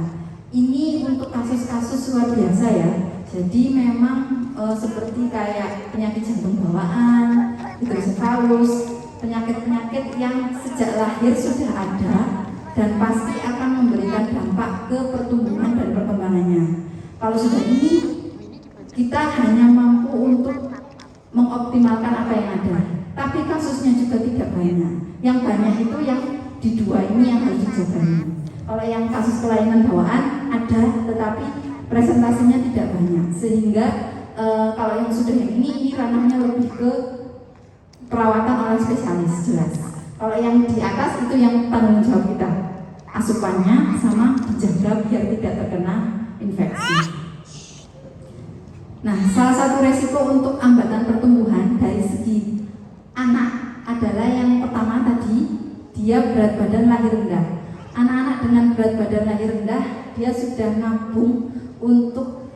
Ini untuk kasus-kasus luar biasa ya. Jadi memang seperti kayak penyakit jantung bawaan, hidrosefalus, penyakit-penyakit yang sejak lahir sudah ada dan pasti akan memberikan dampak ke pertumbuhan dan perkembangannya. Kalau sudah ini, kita hanya mampu untuk mengoptimalkan apa yang ada, tapi kasusnya juga tidak banyak. Yang banyak itu yang di dua ini yang harus dijaga. Kalau yang kasus kelainan bawaan ada, tetapi presentasinya tidak banyak, sehingga kalau yang sudah yang ini ranahnya lebih ke perawatan oleh spesialis, jelas. Kalau yang di atas itu yang tanggung jawab kita, asupannya sama dijaga biar tidak terkena infeksi. Nah, salah satu resiko untuk hambatan pertumbuhan dari segi anak adalah yang pertama tadi, dia berat badan lahir rendah. Anak-anak dengan berat badan lahir rendah, dia sudah nabung untuk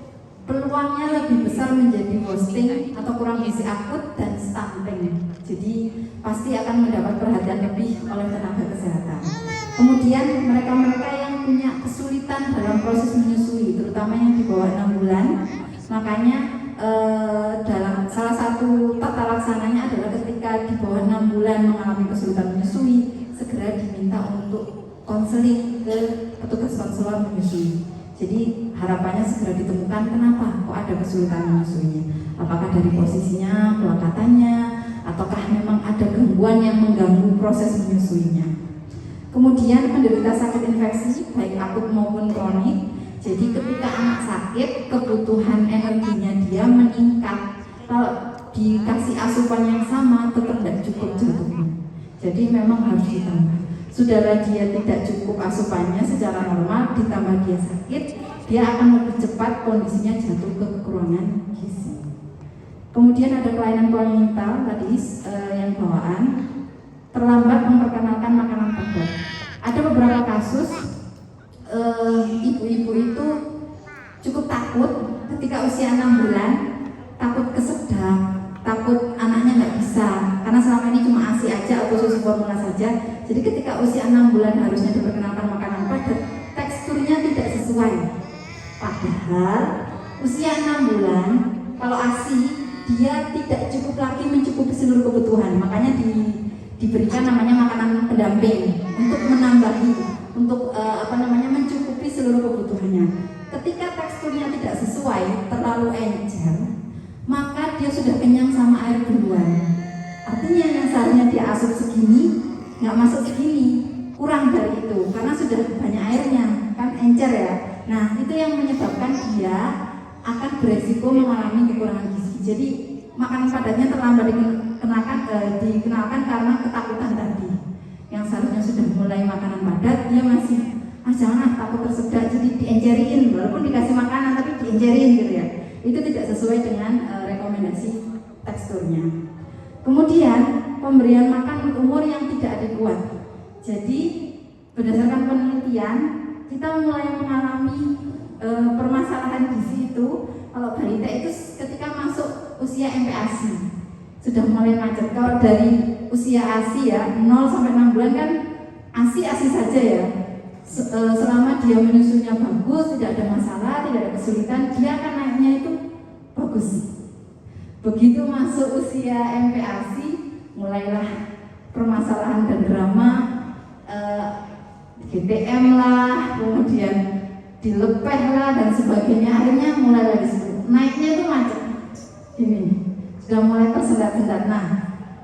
peluangnya lebih besar menjadi wasting atau kurang gizi akut dan stunting. Jadi pasti akan mendapat perhatian lebih oleh tenaga kesehatan. Kemudian mereka-mereka yang punya kesulitan dalam proses menyusui, terutama yang di bawah 6 bulan, makanya dalam salah satu tata laksananya adalah ketika di bawah 6 bulan mengalami kesulitan menyusui, segera diminta untuk konseling ke petugas konselor menyusui. Jadi harapannya segera ditemukan kenapa kok ada kesulitan menyusuinya. Apakah dari posisinya, pelakatannya, ataukah memang ada gangguan yang mengganggu proses menyusuinya. Kemudian menderita sakit infeksi baik akut maupun kronik. Jadi ketika anak sakit, kebutuhan energinya dia meningkat. Kalau dikasih asupan yang sama tetap tidak cukup jantungnya. Jadi memang harus ditambah. Sudahlah dia tidak cukup asupannya secara normal, ditambah dia sakit, dia akan lebih cepat kondisinya jatuh ke kekurangan gizi. Kemudian ada kelainan kongenital tadi yang bawaan, terlambat memperkenalkan makanan padat. Ada beberapa kasus ibu-ibu itu cukup takut ketika usia 6 bulan, takut kesedak, takut anaknya nggak bisa karena selama ini cuma ASI aja atau susu formula saja. Jadi ketika usia 6 bulan harusnya diperkenalkan makanan padat, teksturnya tidak sesuai. Padahal usia 6 bulan kalau ASI dia tidak cukup lagi mencukupi seluruh kebutuhan, makanya diberikan namanya makanan pendamping untuk menambahi, untuk mencukupi seluruh kebutuhannya. Ketika teksturnya tidak sesuai, terlalu encer, maka dia sudah kenyang sama air duluan. Artinya yang seharusnya dia asup segini, nggak masuk segini, kurang dari itu karena sudah banyak airnya, kan encer ya. Nah itu yang menyebabkan dia akan beresiko mengalami kekurangan gizi. Jadi makanan padatnya terlambat dikenalkan karena ketakutan tadi. Yang seharusnya sudah mulai makanan padat, dia masih jangan takut tersedak, jadi diencerin, walaupun dikasih makanan tapi diencerin gitu ya. Itu tidak sesuai dengan rekomendasi teksturnya. Kemudian pemberian makan umur yang tidak adekuat. Jadi berdasarkan penelitian kita mulai mengalami permasalahan gizi itu kalau balita itu ketika masuk usia MPASI sudah mulai macet. Kalau dari usia ASI ya 0 sampai 6 bulan kan ASI saja ya. Selama dia menyusunya bagus, tidak ada masalah, tidak ada kesulitan, dia akan naiknya itu bagus. Begitu masuk usia MPASI, mulailah permasalahan dan drama, GTM lah, kemudian dilepeh lah dan sebagainya. Akhirnya mulai lagi naiknya itu macet. Ini sudah mulai tersendat-sendat. Nah,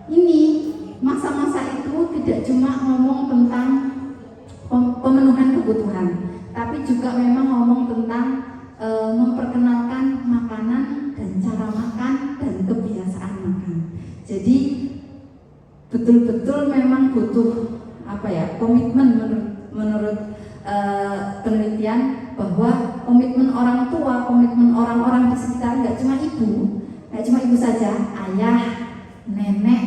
ini masa-masa itu tidak cuma ngomong tentang pemenuhan kebutuhan, tapi juga memang ngomong tentang memperkenalkan makanan dan cara makan dan kebiasaan makan. Jadi butuh komitmen menurut penelitian, bahwa komitmen orang tua, komitmen orang-orang di sekitar, nggak cuma ibu saja, ayah, nenek,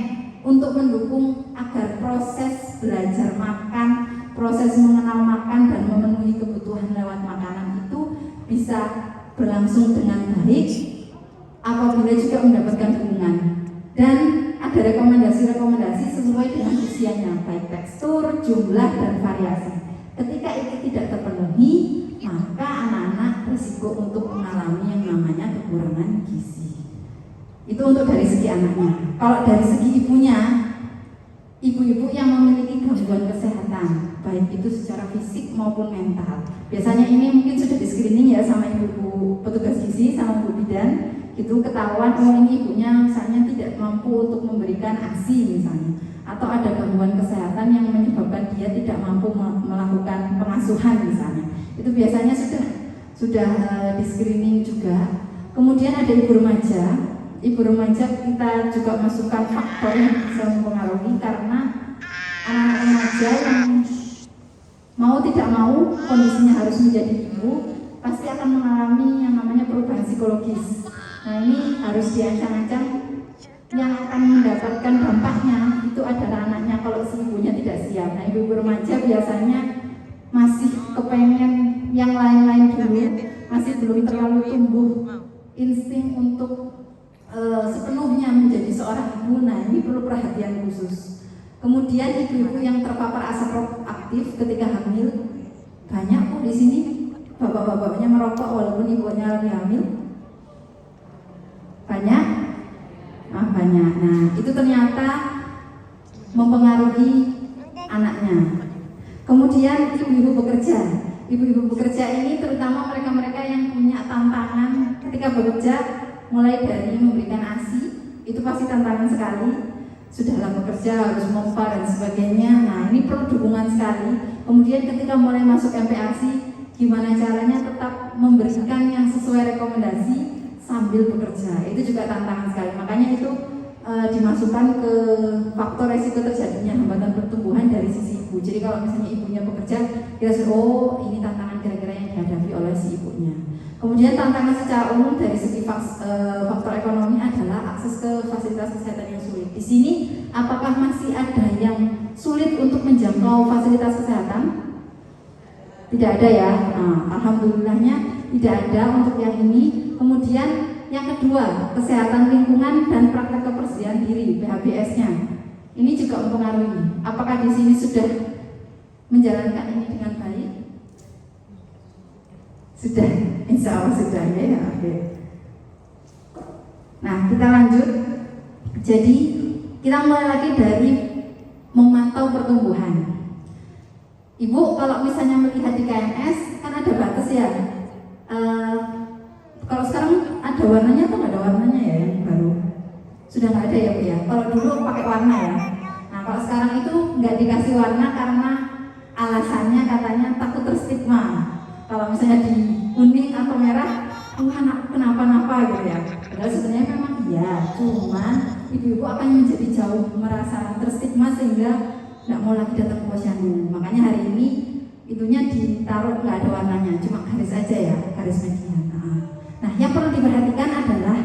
untuk mendukung agar proses belajar makan, proses mengenal makan dan memenuhi kebutuhan lewat makanan itu bisa berlangsung dengan baik apabila juga mendapatkan dukungan. Dan ada rekomendasi-rekomendasi sesuai dengan usianya, baik tekstur, jumlah, dan variasi. Ketika itu tidak terpenuhi, maka anak-anak berisiko untuk mengalami yang namanya kekurangan gizi. Itu untuk dari segi anaknya. Kalau dari segi ibunya, ibu-ibu yang memiliki gangguan kesehatan, baik itu secara fisik maupun mental. Biasanya ini mungkin sudah di screening ya sama ibu petugas gizi, sama ibu bidan. Itu ketahuan, oh ini ibunya misalnya tidak mampu untuk memberikan ASI misalnya, atau ada gangguan kesehatan yang menyebabkan dia tidak mampu melakukan pengasuhan misalnya. Itu biasanya sudah di screening juga. Kemudian ada ibu remaja. Ibu remaja kita juga masukkan faktor yang bisa mempengaruhi, karena anak remaja yang mau tidak mau kondisinya harus menjadi ibu pasti akan mengalami yang namanya perubahan psikologis. Nah ini harus diancang-ancang, yang akan mendapatkan dampaknya itu adalah anaknya kalau si ibunya tidak siap. Nah ibu remaja biasanya masih kepengen yang lain-lain dulu, masih belum terlalu tumbuh insting untuk sepenuhnya menjadi seorang ibu. Nah ini perlu perhatian khusus. Kemudian ibu-ibu yang terpapar asap rokok aktif ketika hamil, banyak kok di sini bapak-bapaknya merokok walaupun ibunya lagi hamil. Banyak? Banyak. Nah, itu ternyata mempengaruhi anaknya. Kemudian ibu-ibu bekerja. Ibu-ibu bekerja ini terutama mereka-mereka yang punya tantangan ketika bekerja, mulai dari memberikan ASI, itu pasti tantangan sekali. Sudahlah bekerja harus mompa dan sebagainya. Nah, ini perlu dukungan sekali. Kemudian ketika mulai masuk MPASI, gimana caranya tetap memberikan yang sesuai rekomendasi sambil bekerja, itu juga tantangan sekali. Makanya itu dimasukkan ke faktor resiko terjadinya hambatan pertumbuhan dari sisi ibu. Jadi kalau misalnya ibunya bekerja, kita oh ini tantangan kira-kira yang dihadapi oleh si ibunya. Kemudian tantangan secara umum dari segi faktor ekonomi adalah akses ke fasilitas kesehatan yang sulit. Di sini apakah masih ada yang sulit untuk menjangkau fasilitas kesehatan? Tidak ada ya. Nah, alhamdulillahnya tidak ada untuk yang ini. Kemudian yang kedua, kesehatan lingkungan dan praktek kebersihan diri (PHBS-nya). Ini juga mempengaruhi. Apakah di sini sudah menjalankan ini dengan baik? Sudah, insya Allah sudah ya. Oke. Nah, kita lanjut. Jadi kita mulai lagi dari memantau pertumbuhan. Ibu kalau misalnya melihat di KMS kan ada batas ya. Kalau sekarang ada warnanya atau nggak ada warnanya ya yang baru? Sudah nggak ada ya Bu ya? Kalau dulu pakai warna ya. Nah kalau sekarang itu nggak dikasih warna karena alasannya katanya takut terstigma. Kalau misalnya di kuning atau merah, anak kenapa-napa gitu ya. Padahal sebenarnya memang iya, cuman ibu-ibu akan menjadi jauh merasa terstigma sehingga nggak mau lagi datang ke posyandu. Makanya hari ini itunya ditaruh nggak ada warnanya, cuma garis aja ya, garis median. Nah, yang perlu diperhatikan adalah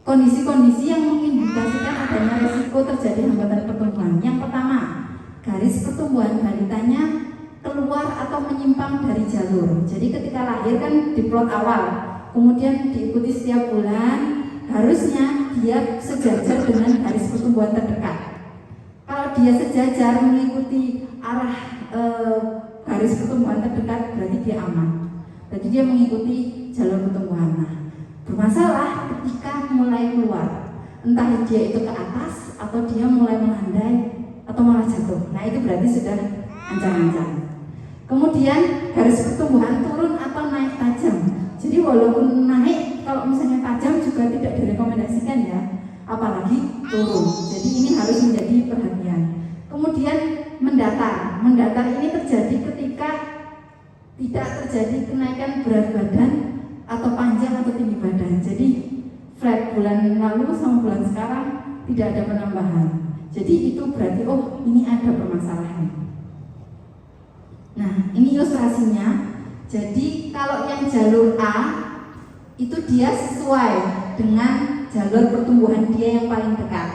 kondisi-kondisi yang mengindikasikan adanya risiko terjadi hambatan pertumbuhan. Yang pertama, garis pertumbuhan balitanya keluar atau menyimpang dari jalur. Jadi ketika lahir kan diplot awal, kemudian diikuti setiap bulan, harusnya dia sejajar dengan garis pertumbuhan terdekat. Kalau dia sejajar mengikuti arah garis pertumbuhan terdekat, berarti dia aman. Jadi dia mengikuti jalur pertumbuhan. Nah, bermasalah ketika mulai keluar, entah dia itu ke atas atau dia mulai melandai atau malah jatuh. Nah itu berarti sudah ancang-ancang. Kemudian garis pertumbuhan turun atau naik tajam. Jadi walaupun naik, kalau misalnya tajam juga tidak direkomendasikan ya, apalagi turun. Jadi ini harus menjadi perhatian. Kemudian mendatar. Mendatar ini terjadi ketika tidak terjadi kenaikan berat badan atau panjang atau tinggi badan. Jadi flat bulan lalu sama bulan sekarang tidak ada penambahan. Jadi itu berarti oh ini ada permasalahan. Nah ini ilustrasinya. Jadi kalau yang jalur A itu dia sesuai dengan jalur pertumbuhan dia yang paling dekat.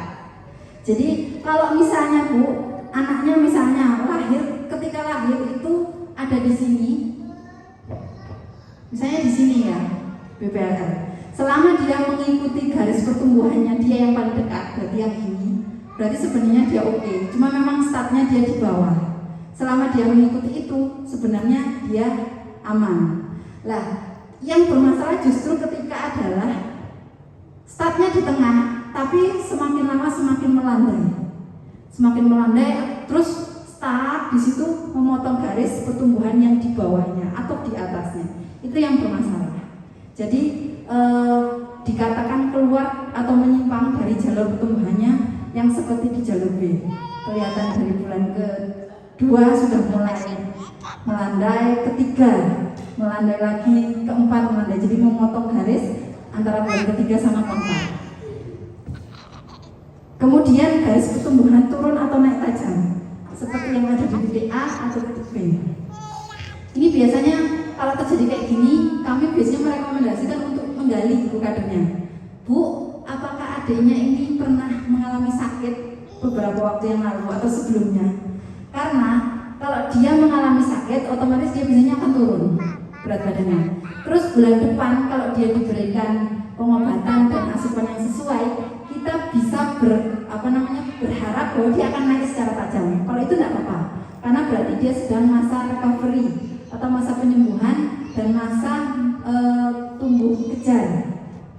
Jadi kalau misalnya Bu, anaknya misalnya ketika lahir itu ada di sini, misalnya di sini ya, BPLR. Selama dia mengikuti garis pertumbuhannya dia yang paling dekat, berarti yang ini, berarti sebenarnya dia oke. Cuma memang startnya dia di bawah. Selama dia mengikuti itu, sebenarnya dia aman. Lah, yang bermasalah justru ketika adalah startnya di tengah, tapi semakin lama semakin melandai, terus start di situ memotong garis pertumbuhan yang di bawahnya atau di atasnya. Itu yang bermasalah. Jadi dikatakan keluar atau menyimpang dari jalur pertumbuhannya yang seperti di jalur B. Kelihatan dari bulan ke-2 sudah mulai melandai, ketiga melandai lagi, keempat melandai. Jadi memotong garis antara bulan ketiga sama keempat. Kemudian garis pertumbuhan turun atau naik tajam, seperti yang ada di titik A atau titik B. Ini biasanya kalau terjadi kayak gini, kami biasanya merekomendasikan untuk menggali buku kadernya. Bu, apakah adiknya ini pernah mengalami sakit beberapa waktu yang lalu atau sebelumnya? Karena kalau dia mengalami sakit, otomatis dia biasanya akan turun berat badannya. Terus bulan depan kalau dia diberikan pengobatan dan asupan yang sesuai, kita bisa berharap bahwa dia akan naik secara tajam. Kalau itu tidak apa-apa, karena berarti dia sedang masa recovery atau masa penyembuhan dan masa tumbuh kejar.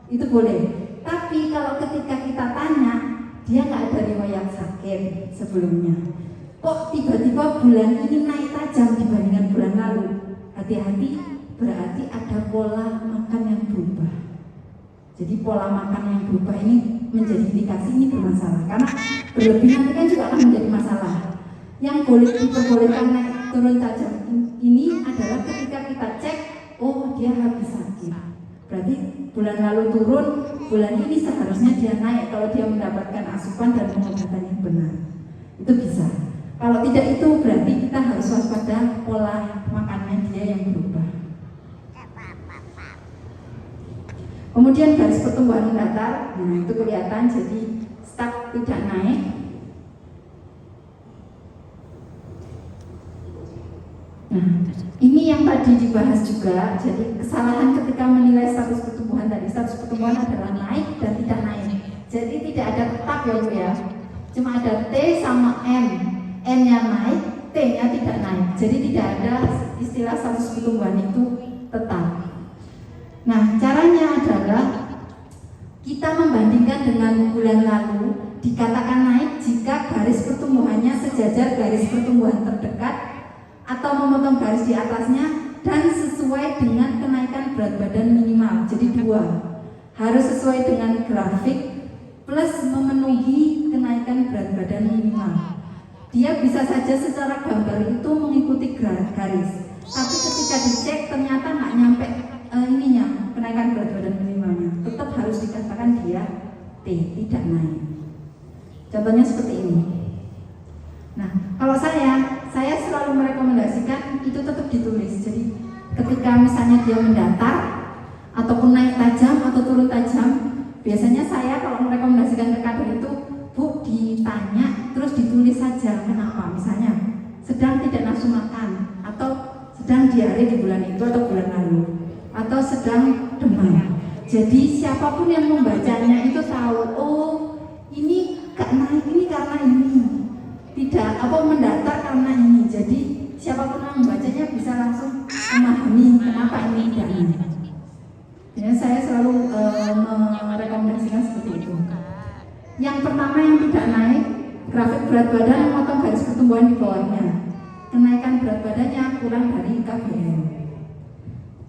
Itu boleh. Tapi kalau ketika kita tanya, dia nggak ada riwayat sakit sebelumnya. Kok tiba-tiba bulan ini naik tajam dibandingkan bulan lalu? Hati-hati, berarti ada pola makan yang berubah. Jadi pola makan yang berubah ini menjadi indikasi ini bermasalah. Karena berlebih nanti kan juga akan menjadi masalah. Yang boleh diperbolehkan naik turun tajam ini adalah ketika kita cek, oh dia habis sakit. Berarti bulan lalu turun, bulan ini seharusnya dia naik kalau dia mendapatkan asupan dan pengobatan yang benar. Itu bisa. Kalau tidak itu berarti kita harus waspada pola makannya dia yang berubah. Kemudian garis pertumbuhan mendatar, nah itu kelihatan jadi stuck tidak naik. Nah, ini yang tadi dibahas juga. Jadi kesalahan ketika menilai status pertumbuhan tadi, status pertumbuhan adalah naik dan tidak naik. Jadi tidak ada tetap ya Bu ya. Cuma ada T sama N. N-nya naik, T-nya tidak naik. Jadi tidak ada istilah status pertumbuhan itu tetap. Nah, caranya adalah kita membandingkan dengan bulan lalu, dikatakan naik jika garis pertumbuhannya sejajar garis pertumbuhan terdekat atau memotong garis di atasnya dan sesuai dengan kenaikan berat badan minimal. Jadi dua, harus sesuai dengan grafik plus memenuhi kenaikan berat badan minimal. Dia bisa saja secara gambar itu mengikuti garis, tapi ketika dicek ternyata nggak nyampe kenaikan berat badan minimalnya, tetap harus dikatakan dia T, tidak naik. Contohnya seperti ini. Nah, kalau saya selalu merekomendasikan itu tetap ditulis. Jadi ketika misalnya dia mendatar ataupun naik tajam atau turun tajam, biasanya saya kalau merekomendasikan ke kader itu, Bu, ditanya terus ditulis saja kenapa. Misalnya sedang tidak nafsu makan atau sedang diare di bulan itu atau bulan lalu, atau sedang demam. Jadi siapapun yang membacanya itu tahu, oh ini gak naik ini karena ini, tidak mendatar karena ini. Jadi siapapun yang membacanya bisa langsung memahami kenapa ini tidak naik. Jadi saya selalu merekomendasikan seperti itu. Yang pertama yang tidak naik, grafik berat badan memotong garis pertumbuhan di bawahnya. Kenaikan berat badannya kurang dari KBM.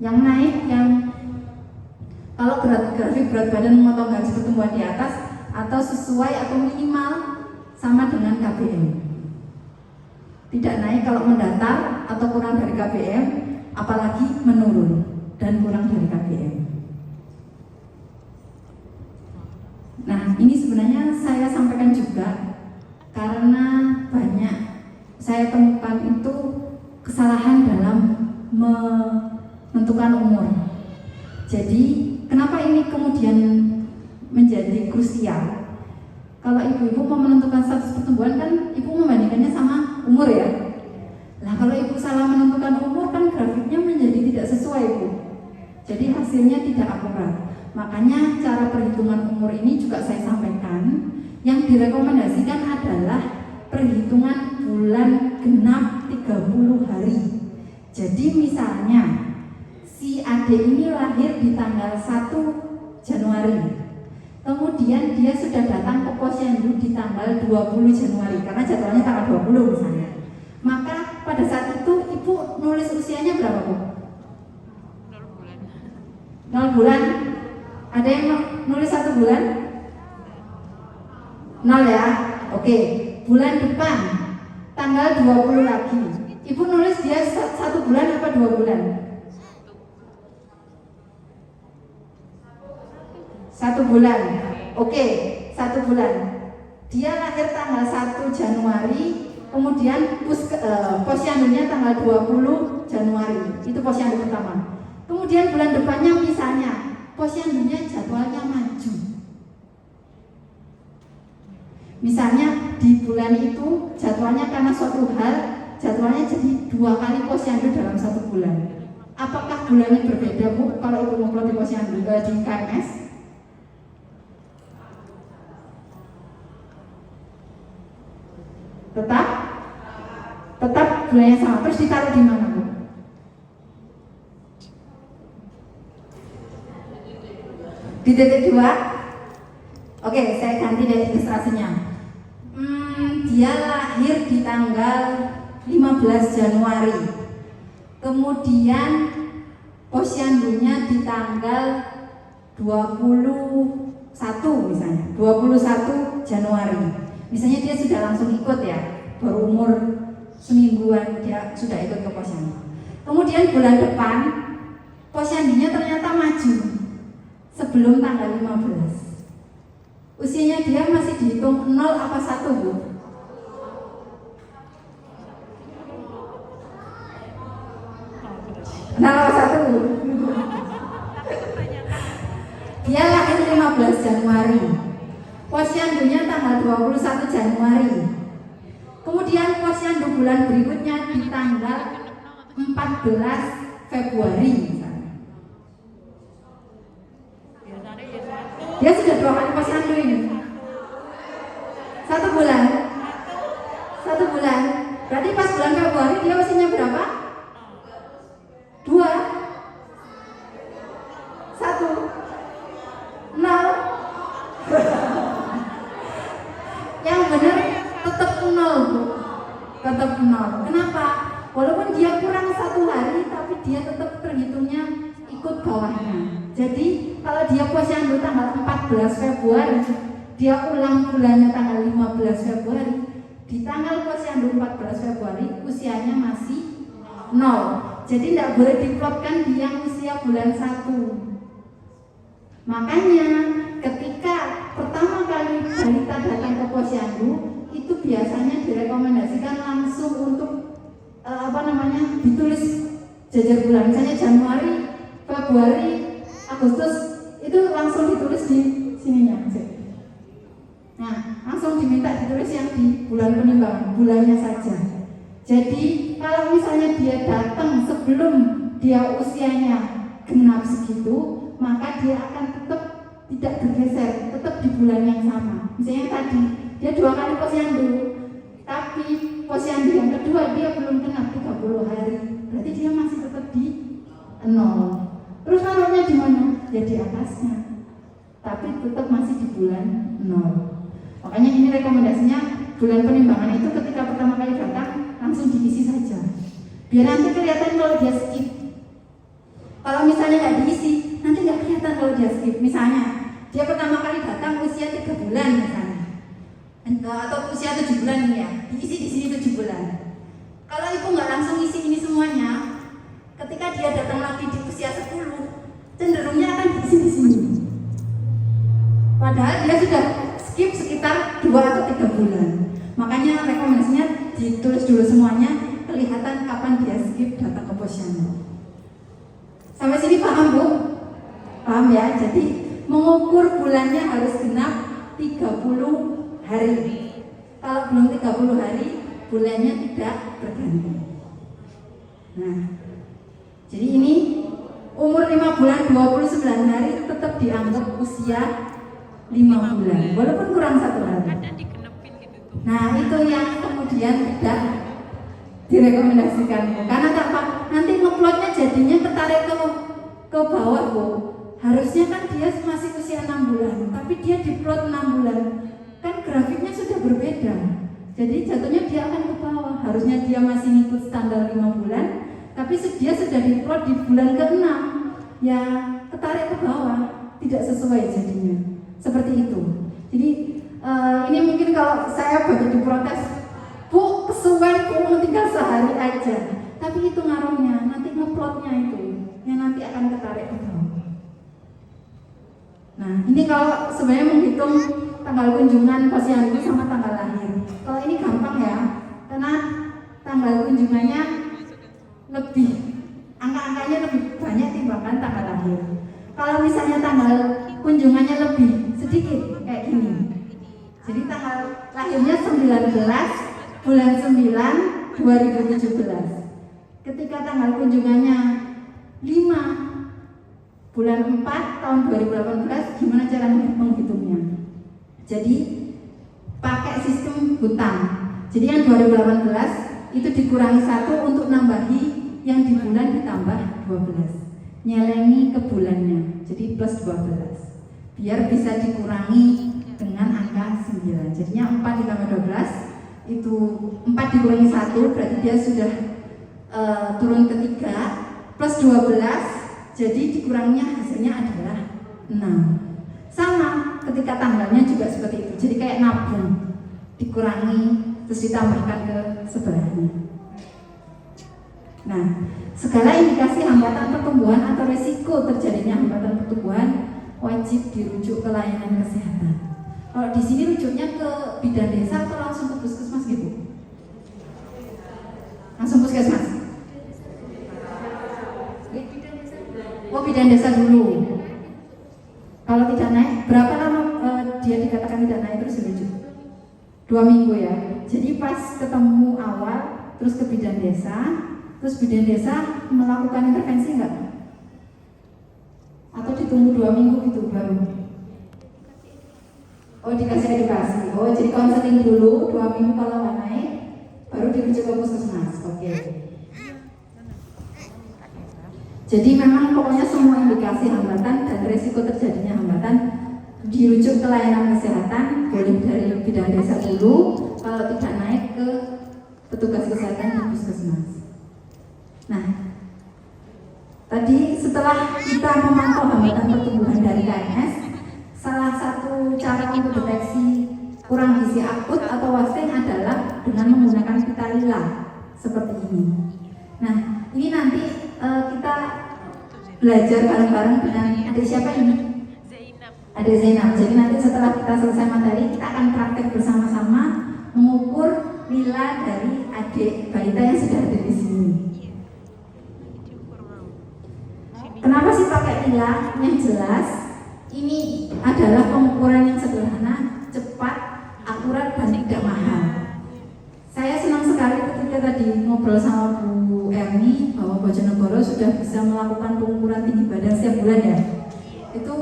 Yang naik, kalau grafik berat badan memotong garis pertumbuhan di atas atau sesuai atau minimal sama dengan KBM. Tidak naik kalau mendatar atau kurang dari KBM, apalagi menurun dan kurang dari KBM. Nah, ini sebenarnya saya sampaikan juga karena banyak saya temukan itu kesalahan dalam menentukan umur. Jadi kenapa ini kemudian menjadi krusial? Kalau ibu-ibu mau menentukan status pertumbuhan kan ibu membandingkannya sama umur ya. Nah kalau ibu salah menentukan umur kan grafiknya menjadi tidak sesuai ibu. Jadi hasilnya tidak akurat. Makanya cara perhitungan umur ini juga saya sampaikan. Yang direkomendasikan adalah perhitungan bulan genap 30 hari. Jadi misalnya si adik ini lahir di tanggal 1 Januari. Kemudian dia sudah datang ke posyandu di tanggal 20 Januari karena jadwalnya tanggal 20 misalnya. Maka pada saat itu ibu nulis usianya berapa bu? 0 bulan. Ada yang nulis 1 bulan? 0 ya? Oke. Bulan depan tanggal 20 lagi. Ibu nulis dia 1 bulan apa 2 bulan? 1 bulan. Oke, 1 bulan. Dia lahir tanggal 1 Januari, kemudian posyandunya tanggal 20 Januari. Itu posyandu pertama. Kemudian bulan depannya misalnya posyandunya jadwalnya maju. Misalnya di bulan itu jadwalnya karena suatu hal, jadwalnya jadi 2 kali posyandu dalam 1 bulan. Apakah bulannya berbeda bu kalau ibu mau di posyandu di KMS? Tetap bulannya sama. Terus ditaruh di mana bu? Di titik 2. Oke, saya ganti dari ilustrasinya. Dia lahir di tanggal 15 Januari. Kemudian posyandunya di tanggal 21 misalnya, 21 Januari. Misalnya dia sudah langsung ikut ya, baru umur semingguan dia sudah ikut ke posyandu. Kemudian bulan depan posyandunya ternyata maju sebelum tanggal 15. Usianya dia masih dihitung 0 apa 1 bu? 0 apa 1 bu? Dia lahir 15 Januari. Posyandunya tanggal 21 Januari. Kemudian posyandu bulan berikutnya di tanggal 14 Februari misalnya. Dia sudah 2 kali posyandu ini. 1 bulan. 1 bulan. Berarti pas bulan Februari dia usianya berapa? 2 1 0. Yang benar tetap 0 bu. Tetap 0. Kenapa? Walaupun dia kurang 1 hari tapi dia tetap terhitungnya ikut bawahnya. Jadi kalau dia posyandu tanggal 14 Februari, dia ulang bulannya tanggal 15 Februari. Di tanggal posyandu 14 Februari usianya masih 0. Jadi tidak boleh diplotkan di yang usia bulan 1. Makanya ketika pertama kali balita datang ke posyandu itu biasanya direkomendasikan langsung untuk ditulis jajar bulan. Misalnya Januari, Februari, Agustus itu langsung ditulis di sininya. Nah, langsung diminta ditulis yang di bulan penimbangan, bulannya saja. Jadi kalau misalnya dia datang sebelum dia usianya genap segitu, maka dia akan tetap tidak bergeser, tetap di bulan yang sama. Misalnya tadi dia 2 kali posyandu, tapi posyandu yang kedua dia belum genap 30 hari, berarti dia masih tetap di 0. Terus nolnya di mana? Ya di atasnya, tapi tetap masih di bulan 0. Makanya ini rekomendasinya bulan penimbangan itu ketika pertama kali datang langsung diisi saja, biar nanti kelihatan kalau dia skip. Kalau misalnya nggak diisi, nanti nggak kelihatan kalau dia skip. Misalnya dia pertama kali datang usia 3 bulan misalnya, atau usia 7 bulan ini ya, diisi di sini 7 bulan. Kalau ibu nggak langsung isi ini semuanya, ketika dia datang lagi di usia 10, cenderungnya akan diisi di sini. Padahal dia sudah skip sekitar 2 atau 3 bulan. Makanya rekomendasinya ditulis dulu semuanya, kelihatan kapan dia skip datang ke posyandu. Sampai sini paham Bu? Paham ya? Jadi mengukur bulannya harus genap 30 hari. Kalau belum 30 hari, bulannya tidak berganti. Nah, jadi ini umur 5 bulan 29 hari tetap dianggap usia 5 bulan, walaupun kurang 1 hari. Nah, itu yang kemudian tidak direkomendasikan. Karena apa? Nanti ngeplotnya jadinya ketarik ke bawah Bu. Harusnya kan dia masih usia 6 bulan, tapi dia diplot 6 bulan. Kan grafiknya sudah berbeda. Jadi jatuhnya dia akan ke bawah. Harusnya dia masih ngikut standar 5 bulan, tapi dia sudah diplot di bulan ke-6. Ya, ketarik ke bawah, tidak sesuai jadinya. Seperti itu. Jadi ini mungkin kalau saya bagi diprotes, Bu, kesuwen Bu, tinggal sehari aja. Tapi itu ngaruhnya, nanti ngeplotnya itu yang nanti akan ketarik ke bawah. Nah, ini kalau sebenarnya menghitung tanggal kunjungan posyandu sama tanggal lahir. Kalau ini gampang ya, karena tanggal kunjungannya lebih, angka-angkanya lebih banyak timbangkan tanggal lahir. Kalau misalnya tanggal kunjungannya lebih sedikit, kayak gini. Jadi tanggal lahirnya 19 bulan 9 2017. Ketika tanggal kunjungannya 5 bulan 4 tahun 2018, gimana cara menghitungnya? Jadi pakai sistem hutang. Jadi yang 2018 itu dikurangi 1 untuk nambahi yang di bulan ditambah 12. Nyelengi ke bulannya, jadi plus 12. Biar bisa dikurangi dengan angka 9. Jadinya 4 ditambah 12 itu 4 dikurangi 1, berarti dia sudah turun ke 3, plus 12. Jadi dikurangnya hasilnya adalah 6. Sama ketika tanggalnya juga seperti itu. Jadi kayak nabung, dikurangi terus ditambahkan ke sebelahnya. Nah, segala indikasi hambatan pertumbuhan atau resiko terjadinya hambatan pertumbuhan wajib dirujuk ke layanan kesehatan. Kalau di sini rujuknya ke bidan desa atau langsung ke puskesmas gitu? Langsung puskesmas. Oh, bidan desa dulu. Kalau tidak naik, berapa lama dia dikatakan tidak naik terus dirujuk? 2 minggu ya. Jadi pas ketemu awal, terus ke bidan desa, terus bidan desa melakukan intervensi enggak? Atau ditunggu 2 minggu gitu baru? Oh, dikasih edukasi. Oh, jadi konseling dulu 2 minggu, kalau nggak naik, baru dirujuk ke puskesmas. Oke. Jadi memang pokoknya semua indikasi hambatan dan resiko terjadinya hambatan dirujuk ke layanan kesehatan, boleh dari bidan desa dulu, kalau tidak naik ke petugas kesehatan di puskesmas. Nah, tadi setelah kita memantau hambatan pertumbuhan dari KNS, salah satu cara untuk deteksi kurang gizi akut atau wasting adalah dengan menggunakan pita lila seperti ini. Nah, ini nanti kita belajar bareng-bareng dengan adik siapa ini? Adik Zainab. Jadi nanti setelah kita selesai materi, kita akan praktek bersama-sama mengukur lila dari adik balita yang sudah ada di sini. Kenapa sih pakai lila? Yang jelas ini adalah pengukuran yang sederhana, cepat, akurat, dan tidak mahal. Saya senang sekali ketika tadi ngobrol sama Bu Erni bahwa Bojonegoro sudah bisa melakukan pengukuran tinggi badan setiap bulan ya. Itu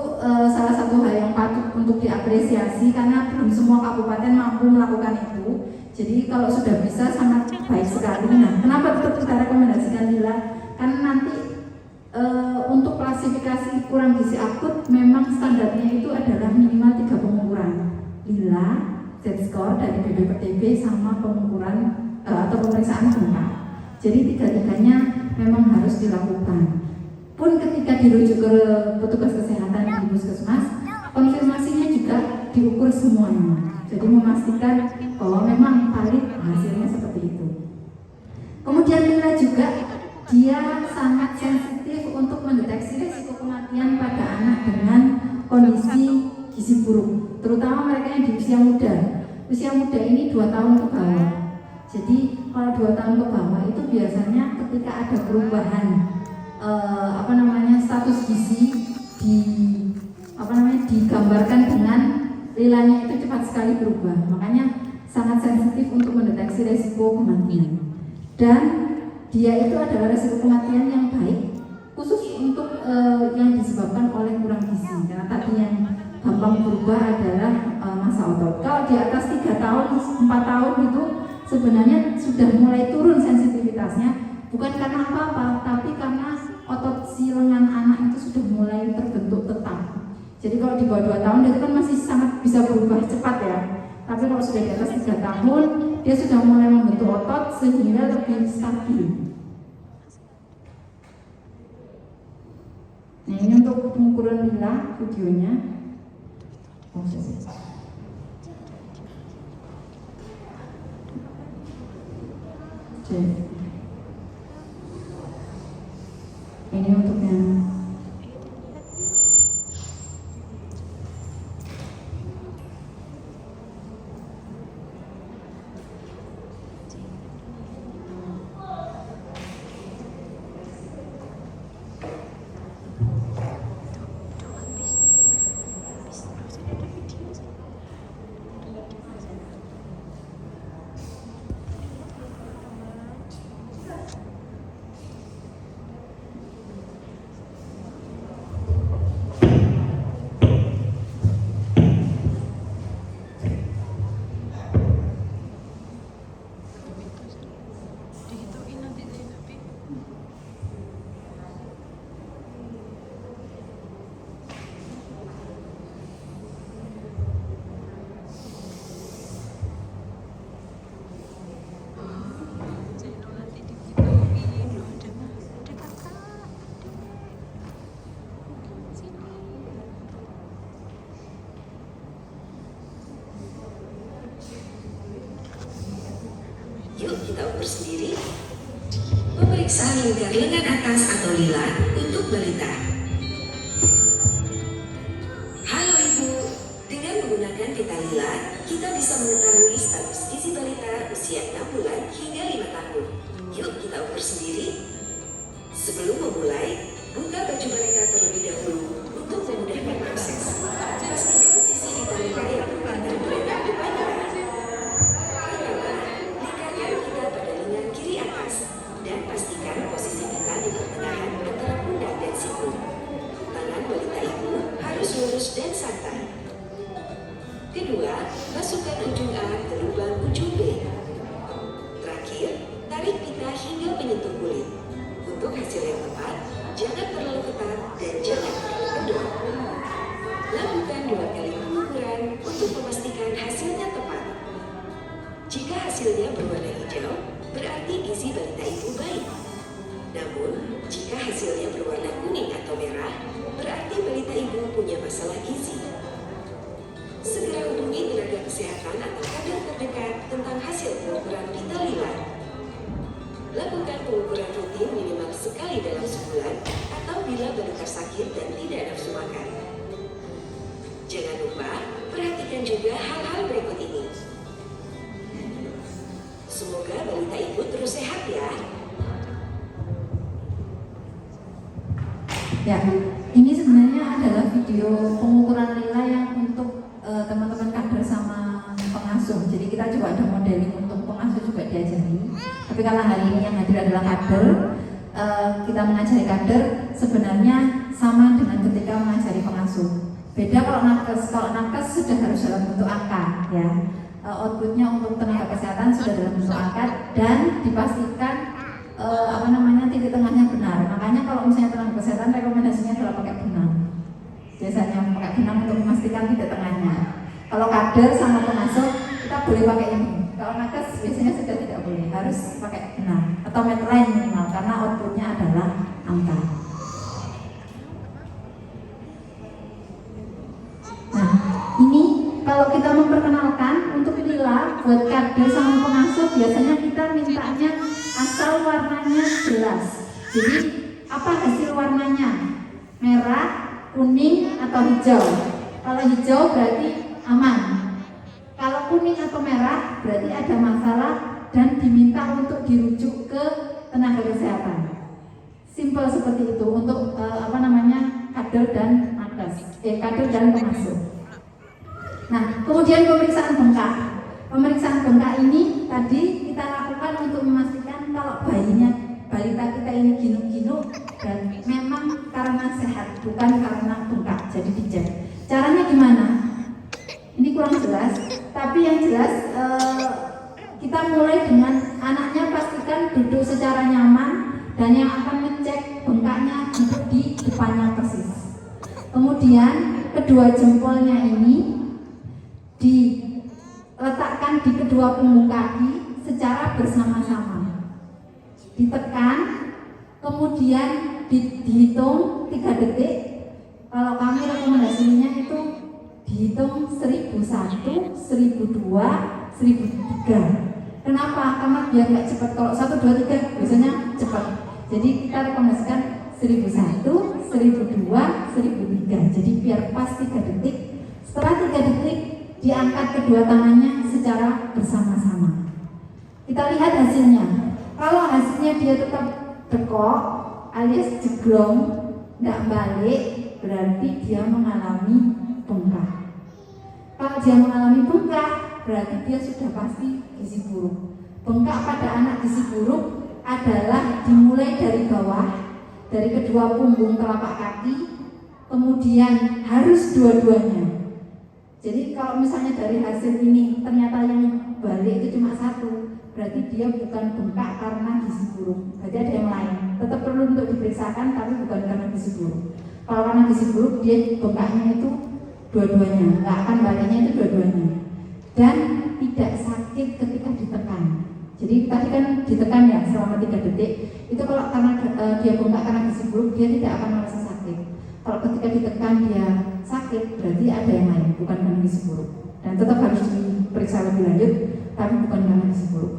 salah satu hal yang patut untuk diapresiasi karena belum semua kabupaten mampu melakukan itu. Jadi kalau sudah bisa sangat baik sekali. Nah, kenapa tetap kita rekomendasikan lila? Karena nanti untuk klasifikasi kurang gizi akut memang standarnya itu adalah minimal 3 pengukuran. Lila, Z-score dari BPPTB sama pengukuran atau pemeriksaan gempa. Jadi 3-tiganya memang harus dilakukan. Pun ketika dirujuk ke petugas kesehatan di puskesmas, konfirmasinya juga diukur semuanya. Jadi memastikan bahwa memang valid hasilnya seperti itu. Kemudian lila juga dia sangat sensitif untuk mendeteksi risiko kematian pada anak dengan kondisi gizi buruk, terutama mereka yang di usia muda. usia muda ini 2 tahun ke bawah. Jadi kalau 2 tahun ke bawah itu biasanya ketika ada perubahan status gizi digambarkan dengan lilanya itu cepat sekali berubah. Makanya sangat sensitif untuk mendeteksi resiko kematian. Dan dia itu adalah resiko kematian yang baik khusus untuk yang disebabkan oleh kurang gizi. Karena tadi yang gampang berubah adalah masa otot. Kalau di atas 3 tahun, 4 tahun itu sebenarnya sudah mulai turun sensitivitasnya, bukan karena apa-apa, tapi karena otot si lengan anak itu sudah mulai terbentuk tetap. Jadi kalau di bawah 2 tahun itu kan masih sangat bisa berubah cepat ya. Tapi kalau sudah di atas 3 tahun, dia sudah mulai membentuk otot sehingga lebih stabil. Nah, ini untuk pengukuran lila videonya. Ini untuk yang Yuk kita ukur sendiri. Pemeriksaan lingkar lengan atas atau lila untuk balita. Halo Ibu, dengan menggunakan pita lila, kita bisa mengetahui status gizi balita usia 6 bulan hingga 5 tahun. Yuk kita ukur sendiri. Sebelum memulai, buka baju balita terlebih dahulu untuk memudahkan proses. Pastikan sisi pita lila yang berwarna merah depannya. Dan pastikan posisi pita di pertengahan antara pundak dan siku. Tangan balita ibu harus lurus dan santai. Kedua, masukkan ujung A ke lubang ujung B. Terakhir, tarik pita hingga menyentuh kulit. Untuk hasil yang tepat, jangan terlalu ketat dan jangan terlalu kendor. Lakukan 2 kali pengukuran untuk memastikan hasilnya tepat. Jika hasilnya berwarna hijau, berarti gizi balita ibu baik. Namun, jika hasilnya berwarna kuning atau merah, berarti balita ibu punya masalah gizi. Segera hubungi tenaga kesehatan atau kader terdekat tentang hasil pengukuran pita lila. Lakukan pengukuran rutin minimal sekali dalam sebulan atau bila balita sakit dan tidak nafsu makan. Jangan lupa, perhatikan juga hal-hal berikut ini. Semoga balita ibu terus sehat ya. Ya, ini sebenarnya adalah video pengukuran lila yang untuk teman-teman kader sama pengasuh. Jadi kita juga ada modeling untuk pengasuh juga diajari. Tapi karena hari ini yang hadir adalah kader, kita mengajari kader sebenarnya sama dengan ketika mengajari pengasuh. Beda kalau nakes sudah harus dalam bentuk angka ya. Outputnya untuk tenaga kesehatan sudah dalam bentuk angka dan dipastikan titik tengahnya benar. Makanya kalau misalnya tenaga kesehatan rekomendasinya adalah pakai benang. Biasanya pakai benang untuk memastikan titik tengahnya. Kalau kader sama pengasuh kita boleh pakai ini. Kalau nakes biasanya sudah tidak boleh, harus pakai benang atau medline minimal karena outputnya adalah angka. Nah, ini kalau kita memperkenalkan untuk lila buat kader sama pengasuh biasanya kita mintanya asal warnanya jelas. Jadi apa hasil warnanya? Merah, kuning atau hijau? Kalau hijau berarti aman. Kalau kuning kuning atau merah berarti ada masalah dan diminta untuk dirujuk ke tenaga kesehatan. Simpel seperti itu untuk kader dan kader dan pemasuk. Nah, kemudian pemeriksaan bengkak. Pemeriksaan bengkak ini tadi kita lakukan untuk memastikan kalau balita kita ini ginuk-ginuk dan memang karena sehat, bukan karena bengkak, jadi dicek. Caranya gimana? Ini kurang jelas, tapi yang jelas kita mulai dengan anaknya pastikan duduk secara nyaman dan yang akan ngecek bengkaknya duduk di depannya persis. Kemudian kedua jempolnya ini diletakkan di kedua punggung kaki secara bersama-sama. Ditekan, kemudian dihitung 3 detik. Kalau kami rekomendasinya itu dihitung 1001, 1002, 1003. Kenapa? Karena biar nggak cepat. Kalau 1, 2, 3 biasanya cepat. Jadi kita rekomendasikan 1001, 1002, 1003. Jadi biar pas 3 detik. Setelah 3 detik diangkat kedua tangannya secara bersama-sama. Kita lihat hasilnya. Kalau hasilnya dia tetap dekok alias jeglong, tidak balik, berarti dia mengalami bengkak. Kalau dia mengalami bengkak, berarti dia sudah pasti gizi buruk. Bengkak pada anak gizi buruk adalah dimulai dari bawah, dari kedua punggung telapak kaki, kemudian harus dua-duanya. Jadi kalau misalnya dari hasil ini ternyata yang balik itu cuma 1, berarti dia bukan bengkak karena gizi buruk. Berarti ada yang lain. Tetap perlu untuk diperiksakan, tapi bukan karena gizi buruk. Kalau karena gizi buruk, dia bengkaknya itu dua-duanya, nggak akan baliknya itu dua-duanya. Dan tidak sakit ketika ditekan. Jadi tadi kan ditekan ya selama 3 detik. Itu kalau karena dia bengkak karena gizi buruk, dia tidak akan merasa sakit. Kalau ketika ditekan dia sakit, berarti ada yang lain, bukan karena gizi buruk. Dan tetap harus diperiksa lebih lanjut, tapi bukan karena gizi buruk.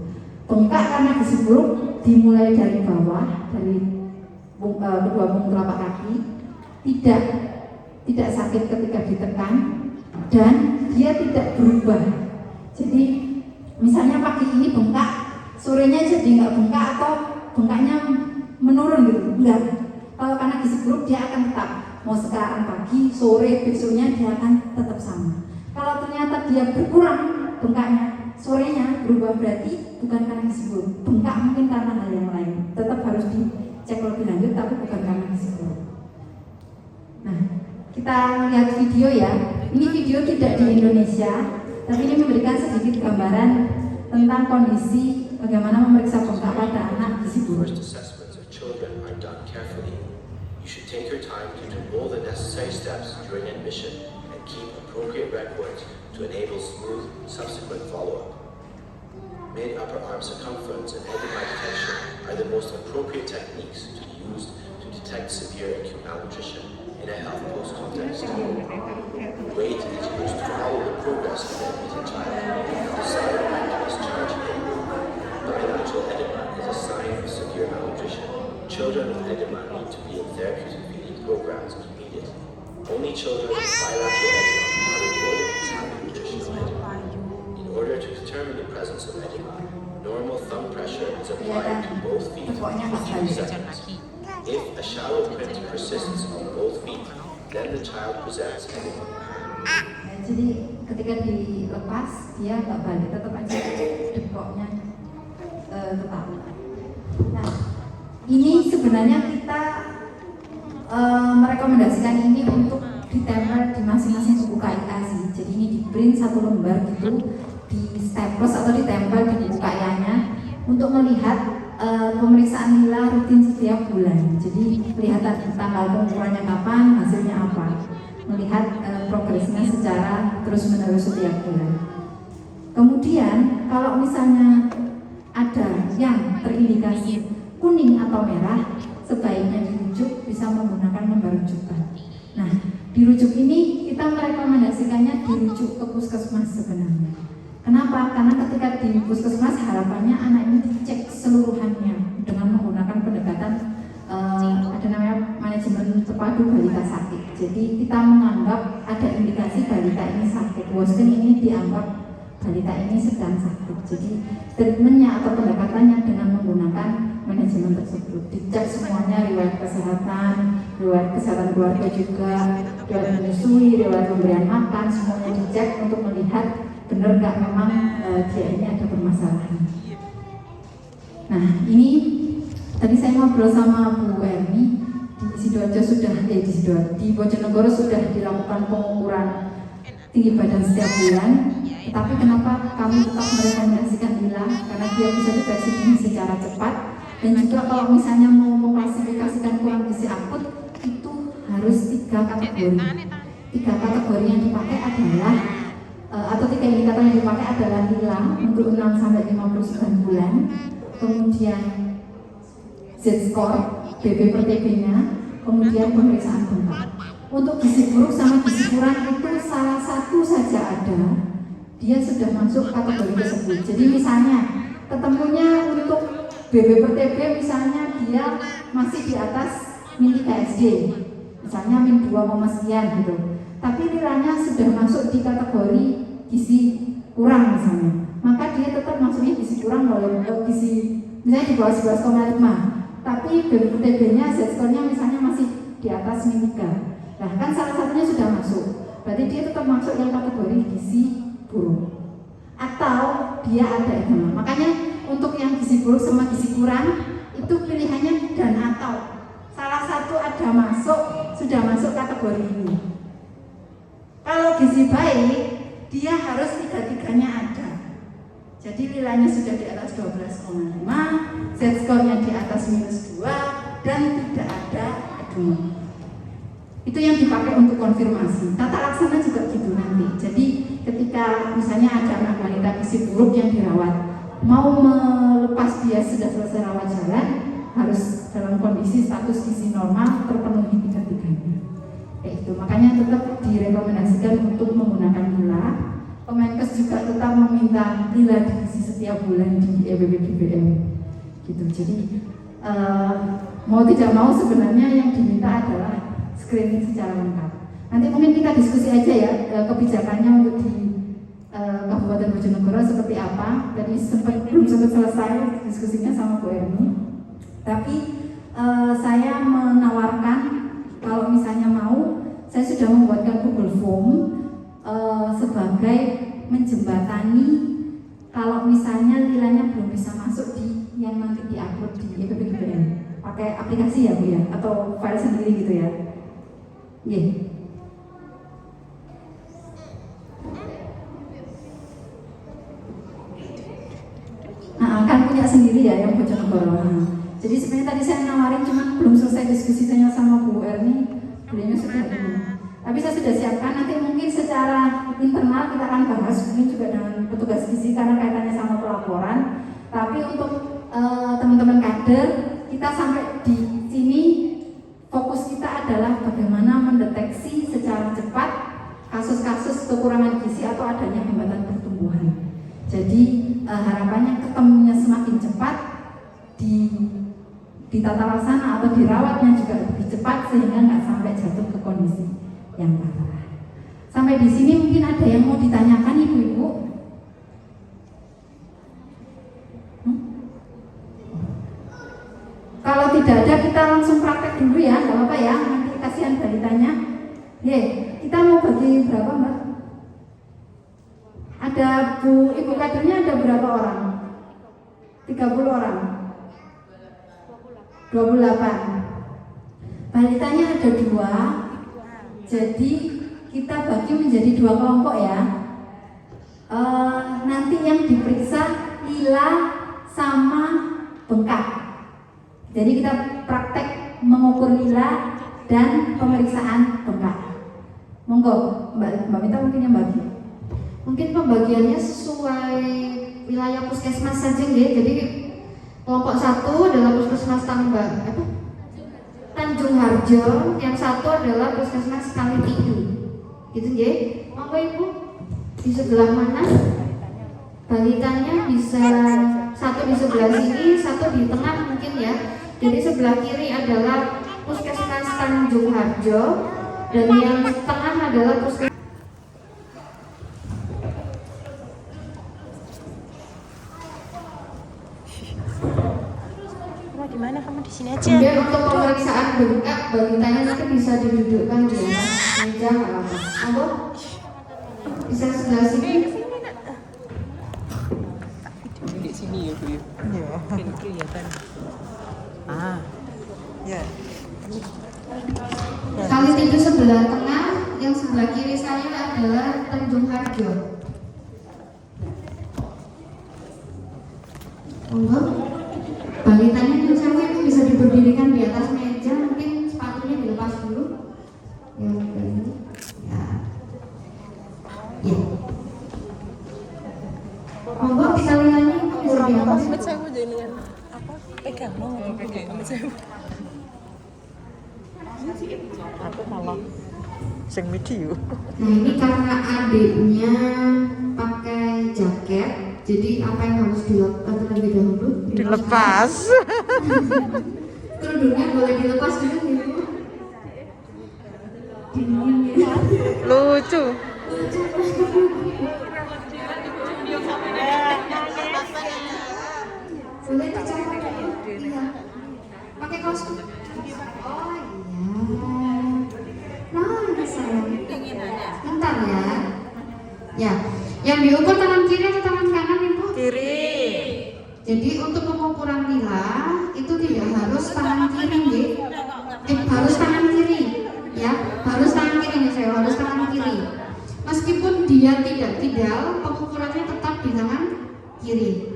Bengkak karena gizi buruk dimulai dari bawah, dari kedua punggung telapak kaki, tidak sakit ketika ditekan, dan dia tidak berubah. Jadi misalnya pagi ini bengkak, sorenya jadi nggak bengkak atau bengkaknya menurun gitu, enggak. Kalau karena gizi buruk dia akan tetap, mau sekarang pagi, sore, besoknya dia akan tetap sama. Kalau ternyata dia berkurang bengkaknya, sorenya berubah, berarti bukan karena gizi buruk, bengkak mungkin karena hal yang lain. Tetap harus dicek lebih lanjut, tapi bukan karena gizi buruk. Nah, kita lihat video ya. Ini video tidak di Indonesia, tapi ini memberikan sedikit gambaran tentang kondisi bagaimana memeriksa bengkak pada anak gizi buruk. First assessments of children are done carefully. You should take your time to do all the necessary steps during admission and keep appropriate records to enable smooth subsequent follow-up. Mid upper arm circumference and edema detection are the most appropriate techniques to use to detect severe acute malnutrition in a health post context. Weight is used to follow the progress of the admitted child and decide when to discharge him. Bilateral edema is a sign of severe malnutrition. Children with edema need to be in therapeutic feeding programs immediately. Only children with bilateral edema are reported as having nutritional edema. In order to determine the presence of edema, normal thumb pressure is applied to both feet for 3 seconds. If a shallow print persists on both feet, then the child presents edema. Jadi ketika dilepas dia nggak balik, tetap aja dekoknya tetap. Nah, ini sebenarnya kita merekomendasikan ini untuk ditempel di masing-masing buku KIA sih. Jadi ini di print 1 lembar gitu, di staples atau ditempel di buku KIA-nya untuk melihat pemeriksaan nilai rutin setiap bulan. Jadi lihat tanggal pengukurannya kapan, hasilnya apa. Melihat progresnya secara terus-menerus setiap bulan. Kemudian kalau misalnya ada yang terindikasi kuning atau merah, sebaiknya dirujuk, bisa menggunakan lembar rujukan. Nah, dirujuk ini kita merekomendasikannya dirujuk ke puskesmas sebenarnya. Kenapa? Karena ketika di puskesmas harapannya anak ini dicek keseluruhannya dengan menggunakan pendekatan ada namanya manajemen terpadu balita sakit. Jadi kita menganggap ada indikasi balita ini sakit. Worst ini dianggap balita ini sedang sakit. Jadi treatmentnya atau pendekatannya dengan menggunakan manajemen tersebut. Dicek semuanya, riwayat kesehatan keluarga juga, riwayat menyusui, riwayat pemberian makan, semuanya dicek untuk melihat benar nggak memang dia ini ada permasalahan. Nah ini tadi saya ngobrol sama Bu Erni, di Bojonegoro sudah dilakukan pengukuran tinggi badan setiap bulan. Tapi kenapa kami tetap merekomendasikan ILA? Karena dia bisa deteksi dini secara cepat, dan juga kalau misalnya mau mengklasifikasikan kurang gizi akut itu harus 3 kategori. 3 kategori yang dipakai adalah atau 3 indikator yang dipakai adalah ILA untuk 6 sampai 59 bulan, kemudian Z-score, BB per TB-nya, kemudian pemeriksaan bengkak. Untuk gizi buruk sama gizi kurang itu salah satu saja ada, dia sudah masuk kategori tersebut. Jadi misalnya ketemunya untuk BB per TB misalnya dia masih di atas min 3 SD, misalnya min 2, sekian gitu, tapi nilainya sudah masuk di kategori gizi kurang misalnya, maka dia tetap masuknya gizi kurang gizi misalnya di bawah 11,5, tapi BB per TB-nya Z-score-nya misalnya masih di atas min 3. Nah kan salah satunya sudah masuk, berarti dia tetap masuk yang kategori gizi buruk atau dia ada edema. Makanya untuk yang gizi buruk sama gizi kurang itu pilihannya dan atau salah satu ada masuk, sudah masuk kategori ini. Kalau gizi baik dia harus 3-3-nya ada. Jadi nilainya sudah di atas 12,5, Z-score-nya di atas -2 dan tidak ada edema. Itu yang dipakai untuk konfirmasi. Tata laksana juga gitu nanti. Jadi ketika misalnya ada anak wanita gizi buruk yang dirawat, mau melepas dia sudah selesai rawat jalan, harus dalam kondisi status gizi normal terpenuhi 3-3-nya. Kayak itu. Makanya tetap direkomendasikan untuk menggunakan ILA. Kemenkes juga tetap meminta ILA diisi setiap bulan di EBBDBM. Gitu. Jadi mau tidak mau sebenarnya yang diminta adalah screening secara lengkap. Nanti mungkin kita diskusi aja ya kebijakannya untuk di Kabupaten Bojonegoro seperti apa. Tadi belum sempat selesai diskusinya sama Bu Erni. Tapi saya menawarkan kalau misalnya mau, saya sudah membuatkan Google Form sebagai menjembatani kalau misalnya nilainya belum bisa masuk di yang nanti diupload di EBBDBM. Pakai aplikasi ya Bu ya, atau file sendiri gitu ya. Yeah. Nah, kan punya sendiri ya yang Bojonegoro. Jadi sebenarnya tadi saya nawarin, cuma belum selesai diskusi saya sama Bu Erni, beliaunya sudah ini. Tapi saya sudah siapkan, nanti mungkin secara internal kita akan bahas mungkin juga dengan petugas gizi karena kaitannya sama pelaporan. Tapi untuk teman-teman kader, kita sampai di sini fokus kita adalah bagaimana mendeteksi secara cepat kasus-kasus kekurangan gizi atau adanya hambatan pertumbuhan. Jadi harapannya ketemunya semakin cepat, di tata laksana atau dirawatnya juga lebih cepat sehingga nggak sampai jatuh ke kondisi yang parah. Sampai di sini mungkin ada yang mau ditanyakan ibu-ibu? Kalau tidak ada kita langsung praktek dulu ya, nggak apa-apa ya, nanti kasihan balitanya. Kita mau bagi berapa Mbak? Ada ibu kadernya ada berapa orang? 30 orang? 28. Balitanya ada 2, jadi kita bagi menjadi 2 kelompok ya. Nanti yang diperiksa ILA sama bengkak. Jadi kita praktek mengukur ILA dan pemeriksaan bengkak. Monggo Mbak Mita mungkin yang bagi. Mungkin pembagiannya sesuai wilayah puskesmas saja ya. Jadi kelompok 1 adalah puskesmas Tanjung Harjo, yang 1 adalah puskesmas Kalitinggi. Gitu ya. Monggo Ibu, di sebelah mana? Balitanya bisa 1 di sebelah sini, 1 di tengah mungkin ya. Jadi sebelah kiri adalah puskesmas Tanjung Harjo dan yang tengah adalah puskesmas. Gimana kamu di sini aja? Kemudian untuk pemeriksaan bengkak balitanya nanti bisa didudukkan di atas meja nggak apa-apa. Monggo. Bisa sebelah sini. Di sini ya Bu. Iya. Kelihatan. Ah. Ya. Kali tidur sebelah tengah, yang sebelah kiri saya adalah Tanjung Harjo. Monggo. Balitanya yang cewek itu bisa diberdirikan di atas meja, mungkin sepatunya dilepas dulu. Ya, ini. Ya. Ya. Monggo salirannya bisa dilepas. Saya mau jangan apa? Pegang mau pegang sama saya. Aku malah sing video. Nah ini karena adiknya pakai jaket, jadi apa yang harus dilakukan terlebih dahulu? Dilepas. Kerudungnya boleh dilepas dulu ya Bu. Dingin ya. Lucu. Boleh dicopot dulu. Iya. Pakai kaos. Oh iya. Nah, sayang. Bentar ya. Ya, yang diukur tangan kiri atau tangan kanan Ibu? Kiri. Jadi untuk pengukuran nila itu tidak harus tangan kiri, nggih. Harus tangan kiri, ya. Harus tangan kiri nih saya, harus tangan kiri. Meskipun dia tidak ideal, pengukurannya tetap di tangan kiri.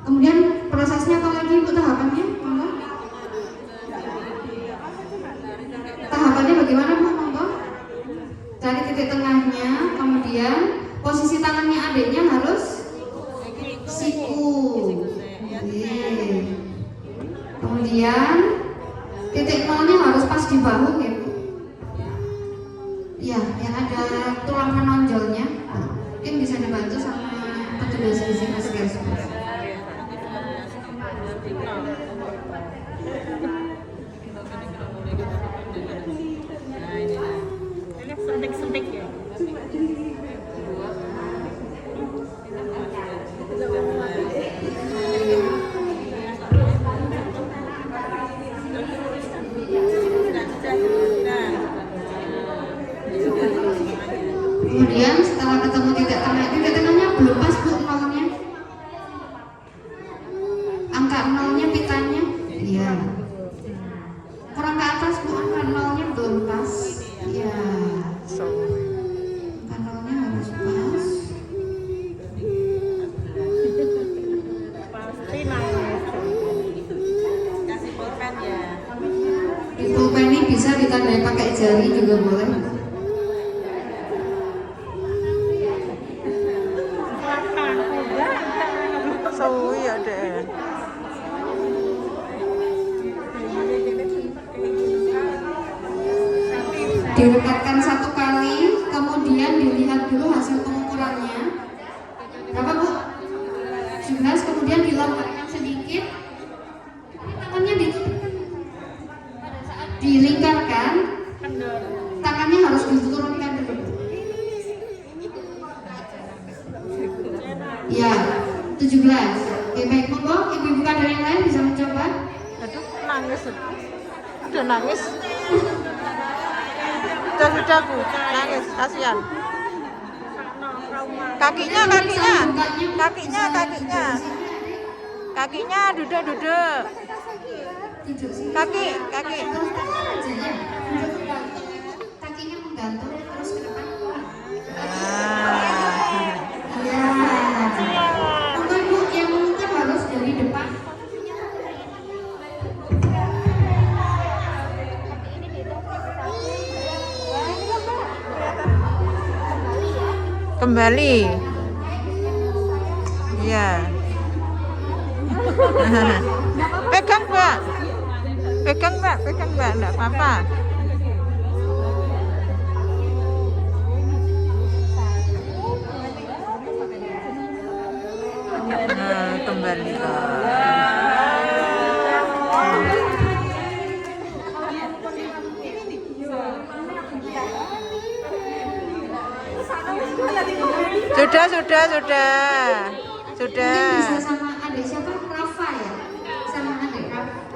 Kemudian prosesnya apa lagi Bu tahapannya? Monggo. Tahapannya bagaimana Bu? Monggo. Cari titik tengahnya, kemudian posisi tangannya adiknya harus siku. Oke. Kemudian titik nolnya harus pas di bahu ya Bu. Ya, yang ada tulang menonjolnya. Nah, mungkin bisa dibantu sama petugas di sini puskesmas. Kemudian setelah ketemu titik tengahnya belum pas Bu nolnya. Angka nolnya pitanya, iya. Kurang ke atas Bu, angka nolnya belum pas. Iya. Angka nolnya harus pas. Kasih pulpen ya. Di pulpen ini bisa ditandai pakai jari juga boleh. Sawi ya deh. Direkatkan 1 kali, kemudian dilihat dulu hasil pengukurannya. Berapa Bu? 11, kemudian dilonggarkan sedikit. Tangannya pada saat dilingkarkan, tangannya harus diturunkan dulu. Ya, 17. Oke, baik monggo, ibu-ibu kader yang lain bisa mencoba. Aduh, nangis. Udah nangis. Sudah Bu, nangis, kasihan. Kakinya. Kakinya duduk. Kaki. Kakinya menggantung terus ke depan. Ah. Ya. Untuk Bu yang mengukir harus dari depan. Kembali. Iya. Pegang Mbak, enggak apa-apa. Nah, kembali. Sudah. Mungkin bisa sama adik siapa? Rafa ya? Sama adik Rafa.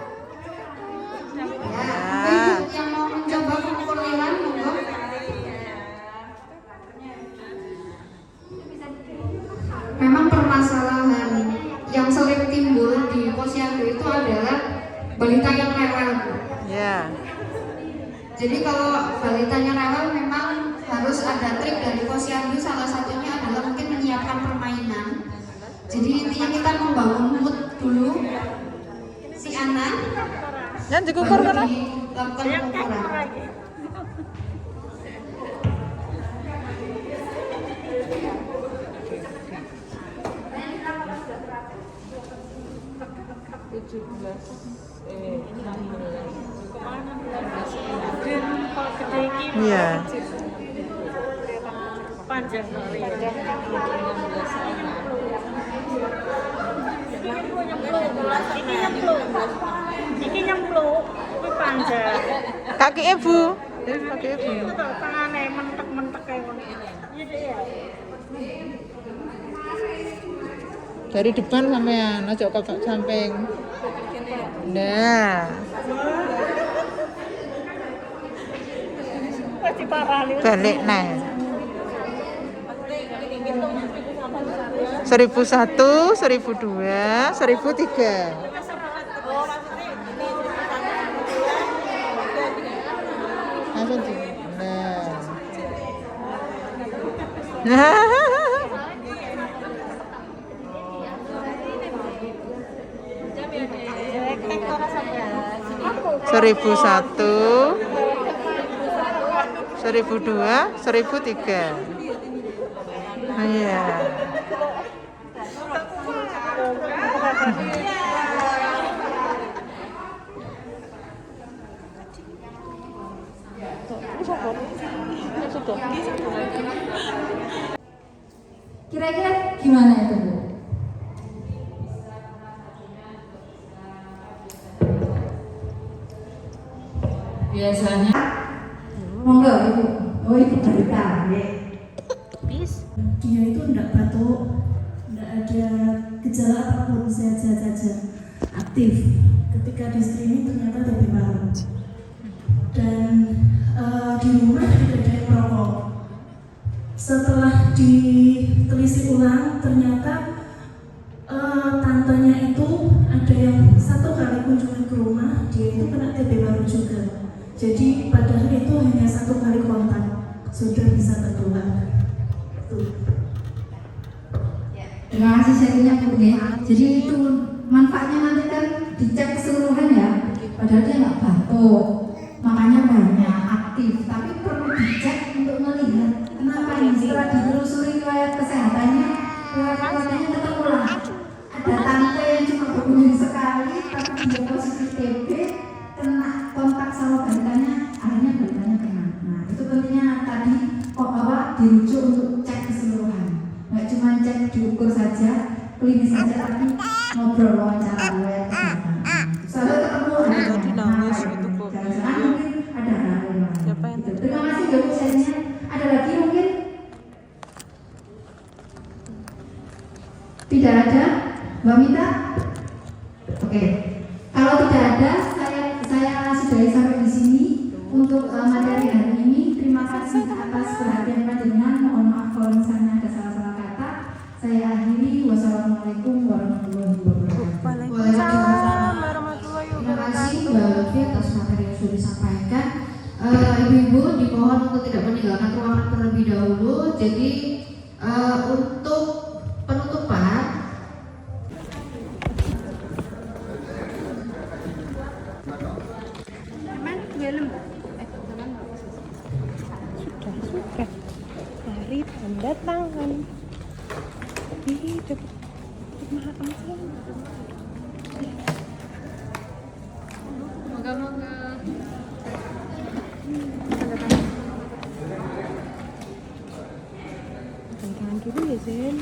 yang sering timbul di posyandu itu adalah balita yang rewel, Bu. Ya. Jadi kalau balitanya rewel memang harus ada trik dari posyandu, salah satunya adalah mungkin menyiapkan permainan. Jadi intinya kita membangun mood dulu si anak, Yang dikukur baru kan? dilakukan pengukuran. Iya. Panjang kali ya. Iki nyemplung, kuwi panjang. Kaki ibu. Kaki ibu. Itu tuh tangane mentek-mentek kayak ngono. Iya deh ya. Dari depan sampean, aja kok samping. Nah, Wes diparani. balik nah. 1001, 1002, 1003. Langsung di. Nah. Seribu satu, 1002, 1003. Oh iya. Kira-kira gimana itu, Bu? Biasanya Monggo Ibu. Oh, Ibu balita. Bis. Dia itu enggak batuk, enggak ada gejala apapun, sehat-sehat saja, aktif. Ketika di screening ternyata TB paru. Dan di rumah tidak ada yang merokok. Setelah ditelisik ulang, ternyata tantenya itu ada yang satu kali kunjungan ke rumah, dia itu kena TB paru juga. Jadi padahal itu hanya satu kali kontak, sudah bisa tertular. Terima kasih sharingnya, Bu. Jadi itu manfaatnya nanti kan dicek keseluruhan ya. Padahal dia nggak batuk, makanya banyak aktif. Tapi perlu dicek untuk melihat kenapa ini. Setelah ditelusuri riwayat kesehatannya, riwayat kesehatannya ketemu lah. Ada tante yang cuma berkunjung sekali, tapi dia positif TB, kena kontak sama balitanya, akhirnya balitanya kena. Nah itu pentingnya tadi kok dirujuk untuk cek keseluruhan. Nggak cuma cek diukur saja, klinis saja, tapi ngobrol wawancara riwayat kesehatan. Soalnya ketemu Jadi nangis gitu kok. jangan-jangan mungkin ada hal lain. Siapa yang Gitu. Terima kasih Bu sharingnya. Ada lagi mungkin? Tidak ada, Mbak Mita? Oke. Kalau tidak ada, saya sudahi sampai di sini untuk materi hari ini. Terima kasih atas perhatian panjenengan. Mohon maaf kalau misalnya ada salah-salah kata. Saya akhiri. Wassalamualaikum warahmatullahi wabarakatuh. Waalaikumsalam warahmatullahi Terima kasih wabarakatuh. Mbak Lutfi atas materi yang sudah disampaikan. Ibu-ibu dimohon untuk tidak meninggalkan ruangan terlebih dahulu. Jadi untuk penutupan Sudah. Mari tanda tangan. Ih, cepet. Maaf aja. moga-moga Tanda tangan dulu ya, Zen.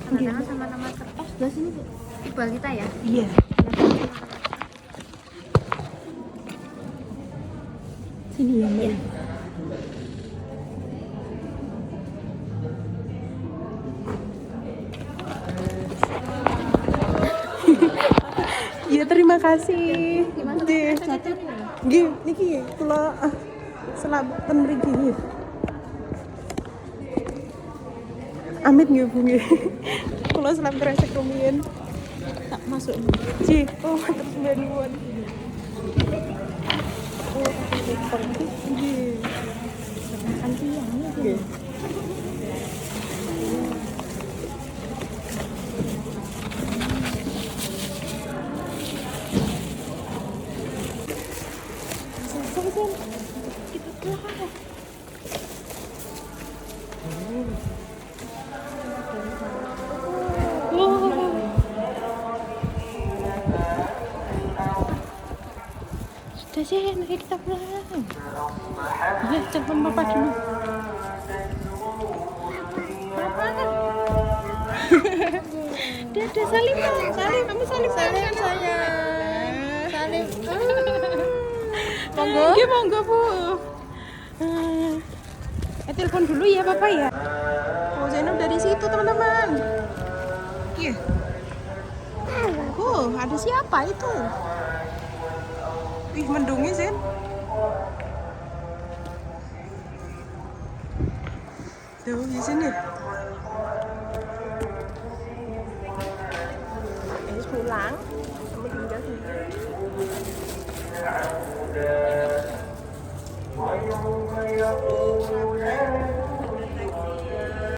Tanda tangan sama nama kertas sebelah sini, Bu. Iqbal kita ya. Iya. Sini ya, Mbak. Iya, terima kasih. Gimana? Nggih. Cacat. Nggih, niki kula selap ten mriki. Amit nggih Bu nggih. Kula selap kresek rumiyin. Tak masuk. Ji, oh terus nuwun. Oh, nggih. Anti yang nggih. Sudah sih, mari kita pulang. Ya, telepon Bapak dulu. Dadah, salim dong. Salim, kamu salim. Salim, sayang. Salim. Monggo. Iya, monggo, Bu. Telepon dulu ya, Bapak ya. Oh, Zainab dari situ, teman-teman. Iya. Oh, ada siapa itu? Ih, mendungi, Zen. Tuh, di sini.